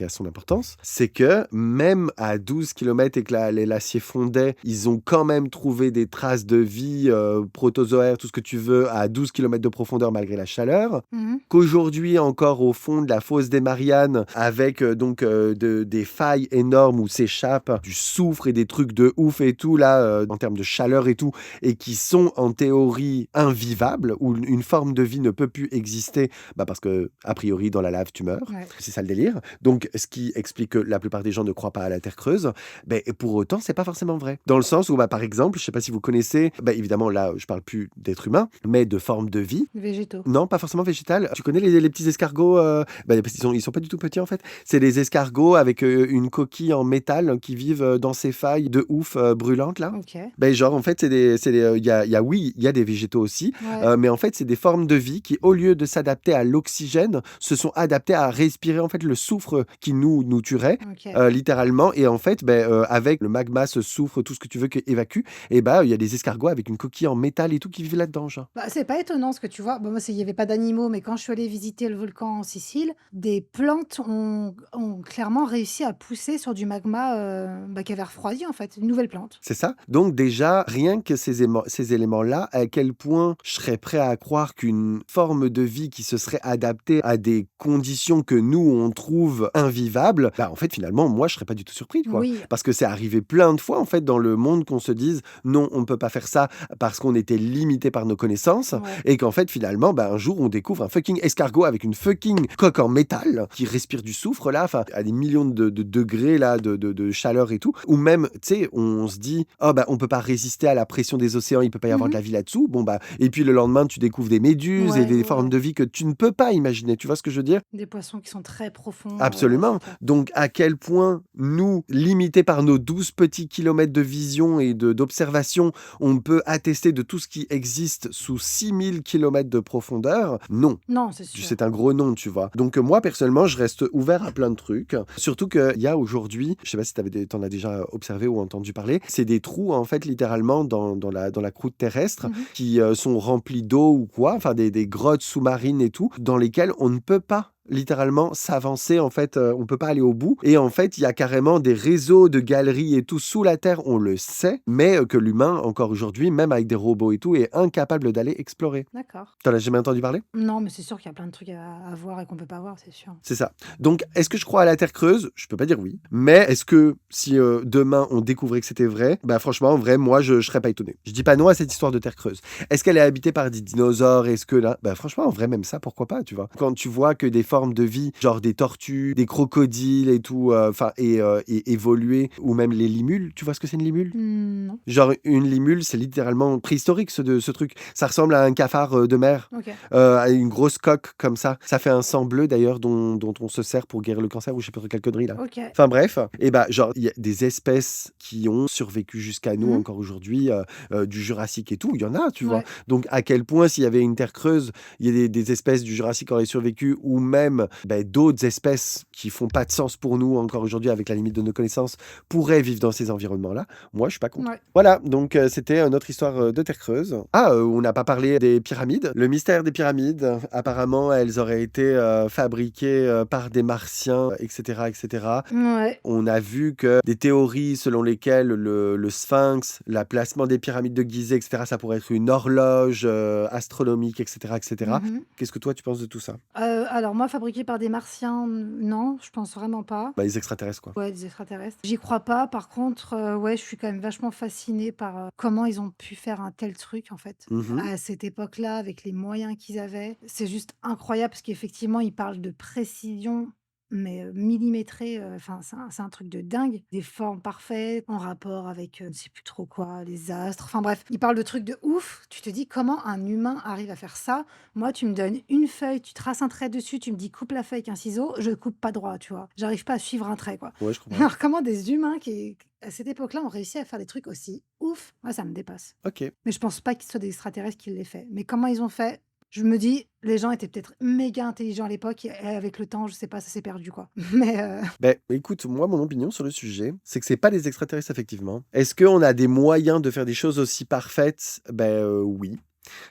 son importance. C'est que même à 12 kilomètres et que les glaciers fondaient, ils ont quand même trouvé des traces de vie protozoaire, tout ce que tu veux, à 12 kilomètres de profondeur malgré la chaleur. Mmh. Qu'aujourd'hui, encore au fond de la fosse des Mariannes, avec des failles énormes où s'échappe du soufre et des trucs de ouf et tout, là, en termes de chaleur et tout, et qui sont en théorie invivables, où une forme de vie ne peut plus exister, bah parce que, a priori, dans la lave, tu meurs. Ouais. C'est ça le délire. Donc, ce qui explique que la plupart des gens ne croient pas à la Terre creuse, et pour autant, c'est pas forcément vrai. Dans le sens où, bah, par exemple, je sais pas si vous connaissez, bah, évidemment, là, je parle plus d'êtres humains, mais de formes de vie. Végétaux. Non, pas forcément végétal. Tu connais les petits escargots ils sont pas du tout petits en fait. C'est des escargots avec une coquille en métal qui vivent dans ces failles de ouf brûlantes là. OK. Genre en fait, oui, il y a des végétaux aussi, Ouais. mais en fait, c'est des formes de vie qui, au lieu de s'adapter à l'oxygène, se sont adaptées à respirer en fait le soufre qui nous tuerait. OK. Littéralement, et en fait, avec le magma, ce soufre, tout ce que tu veux qui évacue, et il y a des escargots avec une coquille en métal et tout qui vivent là-dedans, genre. Bah, c'est pas étonnant ce que tu vois. Bon, moi, il y avait pas d'animaux, mais quand je suis allée visiter le volcan en Sicile, des plantes ont clairement réussi à pousser sur du magma, qui avait refroidi, en fait, une nouvelle plante. C'est ça. Donc déjà, rien que ces éléments-là, à quel point je serais prêt à croire qu'une forme de vie qui se serait adaptée à des conditions que nous, on trouve invivables, bah, en fait, finalement, moi, je serais pas du tout surpris, quoi. Oui, Parce que c'est arrivé plein de fois, en fait, dans le monde qu'on se dise, non, on ne peut pas faire ça parce qu'on était limité par nos connaissances ouais. et qu'en fait, finalement, bah, un jour, on découvre un fucking escargot avec une fucking coque en métal qui respire du soufre, là, enfin, à des millions de degrés, là, de chaleur et tout. Ou même, tu sais, on se dit, oh, bah, on peut pas résister à la pression des océans, il peut pas y avoir de Mmh. la vie là-dessous. Bon, bah, et puis le lendemain, tu découvres des méduses et Ouais, des ouais, formes ouais. de vie que tu ne peux pas imaginer. Tu vois ce que je veux dire? Des poissons qui sont très profonds, ouais, Absolument. c'est clair. Donc, à quel point nous, limités par nos 12 petits kilomètres de vision et d'observation, on peut attester de tout ce qui existe sous 6000 kilomètres de profondeur? Non. Non, c'est sûr. C'est un gros nom, tu vois. Donc, moi, personnellement, je reste ouvert à plein de trucs. Surtout qu'il y a aujourd'hui, je sais pas si t'en as déjà observé ou entendu parler, c'est des trous, en fait, littéralement, dans la croûte terrestre Mmh. qui sont remplis d'eau ou quoi, enfin, des grottes sous-marines et tout, dans lesquelles on ne peut pas littéralement s'avancer, en fait, on peut pas aller au bout et en fait, il y a carrément des réseaux de galeries et tout sous la terre, on le sait, mais que l'humain, encore aujourd'hui, même avec des robots et tout, est incapable d'aller explorer. D'accord. T'en as jamais entendu parler? Non, mais c'est sûr qu'il y a plein de trucs à voir et qu'on peut pas voir, c'est sûr. C'est ça. Donc, est-ce que je crois à la Terre creuse? Je peux pas dire oui. Mais est-ce que si demain on découvrait que c'était vrai, bah franchement, en vrai, moi, je serais pas étonné. Je dis pas non à cette histoire de Terre creuse. Est-ce qu'elle est habitée par des dinosaures? Est-ce que là, bah franchement, en vrai, même ça, pourquoi pas, tu vois? Quand tu vois que des formes de vie, genre des tortues, des crocodiles et tout, enfin, et évoluer, ou même les limules, tu vois ce que c'est une limule? Mmh, non. Genre, une limule, c'est littéralement préhistorique, ce truc. Ça ressemble à un cafard de mer. OK. À une grosse coque comme ça. Ça fait un sang bleu d'ailleurs dont on se sert pour guérir le cancer ou je sais pas trop quelle connerie là. OK. Enfin bref, et bah genre il y a des espèces qui ont survécu jusqu'à nous Mmh. encore aujourd'hui, du Jurassique et tout, il y en a, tu vois. Ouais. Donc à quel point s'il y avait une terre creuse, il y a des espèces du Jurassique qui auraient survécu ou même d'autres espèces qui font pas de sens pour nous encore aujourd'hui avec la limite de nos connaissances pourraient vivre dans ces environnements-là. Moi, je suis pas contre. Ouais. Voilà, donc c'était notre histoire de terre creuse. Ah, on n'a pas parlé des pyramides. Le mystère des pyramides, apparemment, elles auraient été fabriquées par des martiens, etc., etc. Ouais. On a vu que des théories selon lesquelles le sphinx, le placement des pyramides de Gizeh, etc., ça pourrait être une horloge astronomique, etc., etc. Mmh. Qu'est-ce que toi, tu penses de tout ça? Alors moi, fabriqué par des martiens, non, je pense vraiment pas. Bah, les extraterrestres, quoi. Ouais, des extraterrestres. J'y crois pas. Par contre, ouais, je suis quand même vachement fascinée par, comment ils ont pu faire un tel truc, en fait, Mhm. à cette époque-là, avec les moyens qu'ils avaient. C'est juste incroyable parce qu'effectivement, ils parlent de précision, mais, millimétrée, enfin, c'est un truc de dingue. Des formes parfaites en rapport avec, je ne sais plus trop quoi, les astres, enfin bref, ils parlent de trucs de ouf. Tu te dis: «Comment un humain arrive à faire ça?» Moi, tu me donnes une feuille, tu traces un trait dessus, tu me dis: «Coupe la feuille avec un ciseau», je coupe pas droit, tu vois? J'arrive pas à suivre un trait, quoi. Ouais, je comprends. Alors comment des humains qui, à cette époque-là, ont réussi à faire des trucs aussi ouf? Moi, ça me dépasse. Ok. Mais je pense pas qu'ils soient des extraterrestres qui l'aient fait. Mais comment ils ont fait? Je me dis, les gens étaient peut-être méga intelligents à l'époque et avec le temps, je sais pas, ça s'est perdu, quoi. Mais Ben, écoute, moi, mon opinion sur le sujet, c'est que c'est pas des extraterrestres, effectivement. Est-ce qu'on a des moyens de faire des choses aussi parfaites? Oui.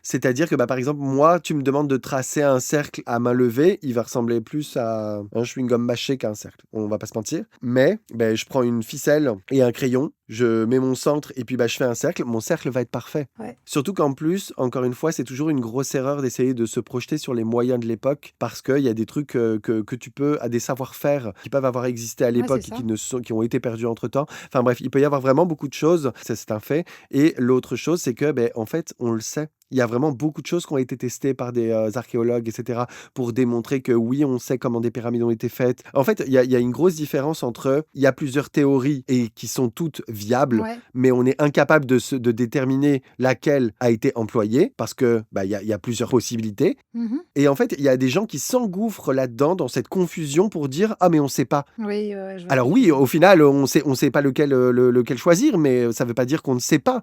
C'est-à-dire que, bah, par exemple, moi, tu me demandes de tracer un cercle à main levée, il va ressembler plus à un chewing-gum mâché qu'à un cercle. On va pas se mentir. Mais, ben, je prends une ficelle et un crayon, je mets mon centre et puis bah, je fais un cercle. Mon cercle va être parfait. ouais. Surtout qu'en plus, encore une fois, c'est toujours une grosse erreur d'essayer de se projeter sur les moyens de l'époque parce qu'il y a des trucs que tu peux, à des savoir-faire qui peuvent avoir existé à Ouais, c'est l'époque et ça. qui ont été perdus entre-temps. Enfin bref, il peut y avoir vraiment beaucoup de choses, ça, c'est un fait. Et l'autre chose, c'est que, ben, en fait, on le sait. Il y a vraiment beaucoup de choses qui ont été testées par des archéologues, etc., pour démontrer que oui, on sait comment des pyramides ont été faites. En fait, il y a une grosse différence entre, il y a plusieurs théories et qui sont toutes viables, Ouais. mais on est incapable de déterminer laquelle a été employée parce que bah, il y a plusieurs possibilités. Mmh. Et en fait, il y a des gens qui s'engouffrent là-dedans, dans cette confusion pour dire «Ah mais on sait pas». Oui, ouais, je vois ce Alors que tu oui, veux dire. au final, on sait pas lequel choisir, mais ça veut pas dire qu'on ne sait pas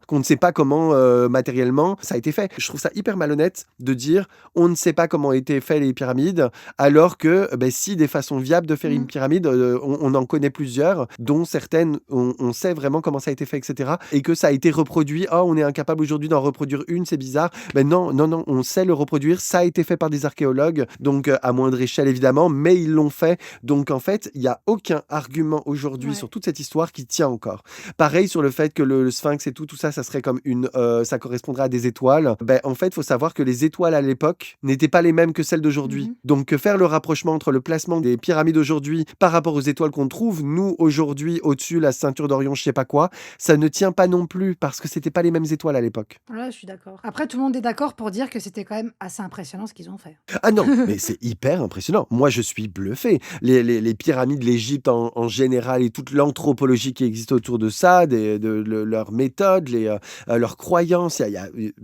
comment matériellement ça a été fait. Je trouve ça hyper malhonnête de dire on ne sait pas comment ont été faits les pyramides, alors que ben, si des façons viables de faire une Mmh. pyramide, on en connaît plusieurs, dont certaines, on sait vraiment exactement comment ça a été fait, etc. Et que ça a été reproduit. Oh, on est incapable aujourd'hui d'en reproduire une, c'est bizarre. Ben non, non, non, on sait le reproduire. Ça a été fait par des archéologues, donc à moindre échelle évidemment, mais ils l'ont fait. Donc en fait, il n'y a aucun argument aujourd'hui sur Ouais. toute cette histoire qui tient encore. Pareil sur le fait que le sphinx et tout ça, ça serait comme ça correspondrait à des étoiles. Ben, en fait, il faut savoir que les étoiles à l'époque n'étaient pas les mêmes que celles d'aujourd'hui. Mmh. Donc, faire le rapprochement entre le placement des pyramides aujourd'hui par rapport aux étoiles qu'on trouve, nous, aujourd'hui, au-dessus, la ceinture d'Orion, je sais pas quoi, ça ne tient pas non plus parce que c'était pas les mêmes étoiles à l'époque. Ouais, je suis d'accord. Après, tout le monde est d'accord pour dire que c'était quand même assez impressionnant ce qu'ils ont fait. Ah non, mais c'est hyper impressionnant. Moi, je suis bluffé. Les pyramides, l'Égypte en général et toute l'anthropologie qui existe autour de ça, leurs méthodes, leurs croyances.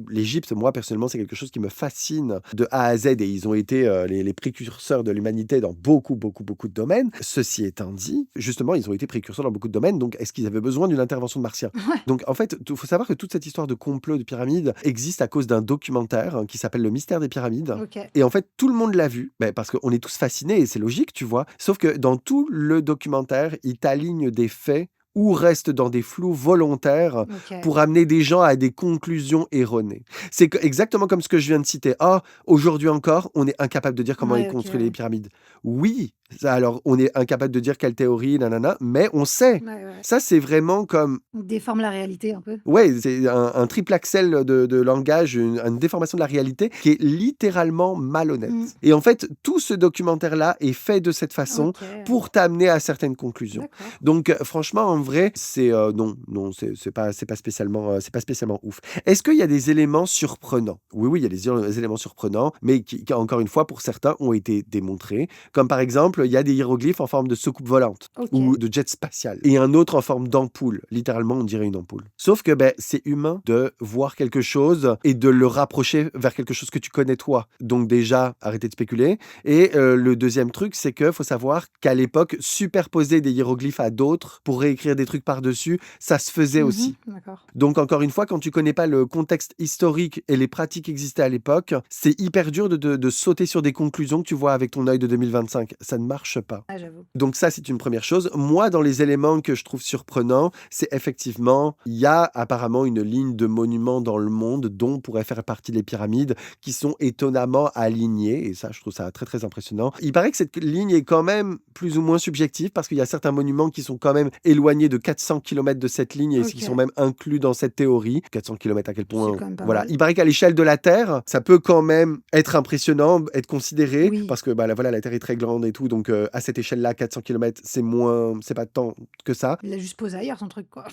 L'Égypte, moi, personnellement, c'est quelque chose qui me fascine de A à Z et ils ont été les précurseurs de l'humanité dans beaucoup, beaucoup, beaucoup de domaines. Ceci étant dit, justement, ils ont été précurseurs dans beaucoup de domaines, donc est-ce qu'ils avaient besoin d'une intervention de martiens? Ouais, Donc, en fait, il faut savoir que toute cette histoire de complot de pyramides existe à cause d'un documentaire qui s'appelle Le mystère des pyramides. OK. Et en fait, tout le monde l'a vu, parce qu'on est tous fascinés et c'est logique, tu vois. Sauf que dans tout le documentaire, il t'aligne des faits ou reste dans des flous volontaires OK. pour amener des gens à des conclusions erronées. C'est exactement comme ce que je viens de citer. Ah, aujourd'hui encore, on est incapable de dire comment ils Ouais, OK, construisent les ouais. pyramides. Oui, alors on est incapable de dire quelle théorie, nanana, mais on sait. Ouais, ouais. Ça, c'est vraiment comme On déforme la réalité un peu. ouais, c'est un triple axel de langage, une déformation de la réalité qui est littéralement malhonnête. Mmh. Et en fait, tout ce documentaire-là est fait de cette façon OK. pour t'amener à certaines conclusions. D'accord. Donc, franchement, en vrai, c'est non, non, c'est pas spécialement ouf. Est-ce qu'il y a des éléments surprenants? Oui, oui, il y a des éléments surprenants, mais qui, encore une fois, pour certains, ont été démontrés. Comme par exemple, il y a des hiéroglyphes en forme de soucoupe volante OK. ou de jet spatial, et un autre en forme d'ampoule. Littéralement, on dirait une ampoule. Sauf que c'est humain de voir quelque chose et de le rapprocher vers quelque chose que tu connais toi. Donc déjà, arrêtez de spéculer. Et le deuxième truc, c'est qu'il faut savoir qu'à l'époque, superposer des hiéroglyphes à d'autres pour réécrire des trucs par-dessus, ça se faisait Mmh. aussi. D'accord. Donc encore une fois, quand tu connais pas le contexte historique et les pratiques qui existaient à l'époque, c'est hyper dur de sauter sur des conclusions que tu vois avec ton œil de 2025. Ça ne marche pas. Ouais, j'avoue. Donc ça, c'est une première chose. Moi, dans les éléments que je trouve surprenants, c'est effectivement, il y a apparemment une ligne de monuments dans le monde dont pourraient faire partie les pyramides qui sont étonnamment alignés. Et ça, je trouve ça très, très impressionnant. Il paraît que cette ligne est quand même plus ou moins subjective parce qu'il y a certains monuments qui sont quand même éloignés de 400 kilomètres de cette ligne et qui sont OK. même inclus dans cette théorie. 400 kilomètres à quel C'est point... quand même pas Voilà. mal. Il paraît qu'à l'échelle de la Terre, ça peut quand même être impressionnant, être considéré Oui. parce que voilà, la Terre est très grande et tout. Donc à cette échelle-là, 400 kilomètres, c'est pas tant que ça. Il l'a juste posé ailleurs son truc, quoi.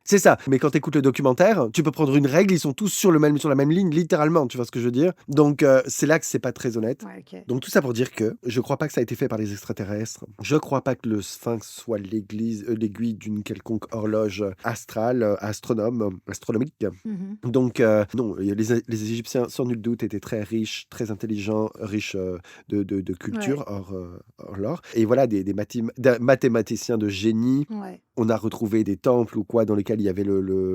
C'est ça. Mais quand tu écoutes le documentaire, tu peux prendre une règle, ils sont tous sur la même ligne, littéralement, tu vois ce que je veux dire? Donc c'est là que c'est pas très honnête. Ouais, OK. Donc tout ça pour dire que je crois pas que ça a été fait par les extraterrestres. Je crois pas que le sphinx soit l'aiguille d'une quelconque horloge astrale, astronomique. Mmh. Donc non, les Égyptiens, sans nul doute, étaient très riches, très intelligents, riches de Ouais, culture, hors l'or. Et voilà, des mathématiciens de génie. ouais. On a retrouvé des temples ou quoi dans lesquels il y avait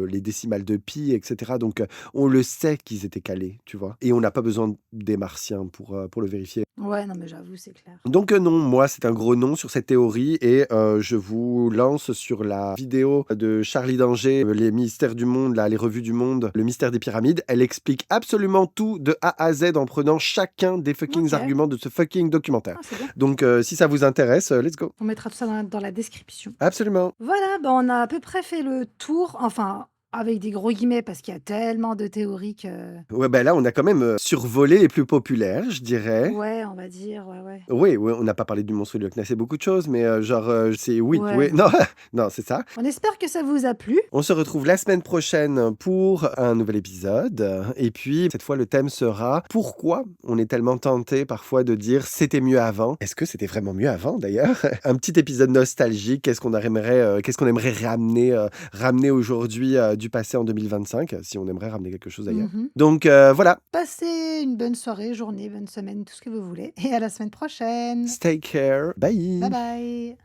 les décimales de pi, etc. Donc on le sait qu'ils étaient calés, tu vois. Et on n'a pas besoin des martiens pour le vérifier. Ouais, non, mais j'avoue, c'est clair. Donc non, moi c'est un gros non sur cette théorie et je vous lance sur la vidéo de Charlie Danger, les mystères du monde, là, les revues du monde, le mystère des pyramides. Elle explique absolument tout de A à Z en prenant chacun des fucking OK. arguments de ce fucking documentaire. Ah, c'est bien. Donc si ça vous intéresse, let's go. On mettra tout ça dans la description. Absolument. Voilà, bah, on a à peu près fait le tour, enfin, avec des gros guillemets parce qu'il y a tellement de théories que Ouais, là on a quand même survolé les plus populaires, je dirais. ouais, on va dire, ouais, ouais. Oui, oui, on n'a pas parlé du monstre du Loch Ness et beaucoup de choses, mais c'est oui, Ouais, oui, non. non, non, c'est ça. On espère que ça vous a plu. On se retrouve la semaine prochaine pour un nouvel épisode. Et puis, cette fois, le thème sera pourquoi on est tellement tenté parfois de dire c'était mieux avant. Est-ce que c'était vraiment mieux avant d'ailleurs? Un petit épisode nostalgique. Qu'est-ce qu'on aimerait ramener aujourd'hui du passé en 2025, si on aimerait ramener quelque chose d'ailleurs. Mmh. Donc voilà. Passez une bonne soirée, journée, bonne semaine, tout ce que vous voulez et à la semaine prochaine. Stay care. Bye Bye. bye.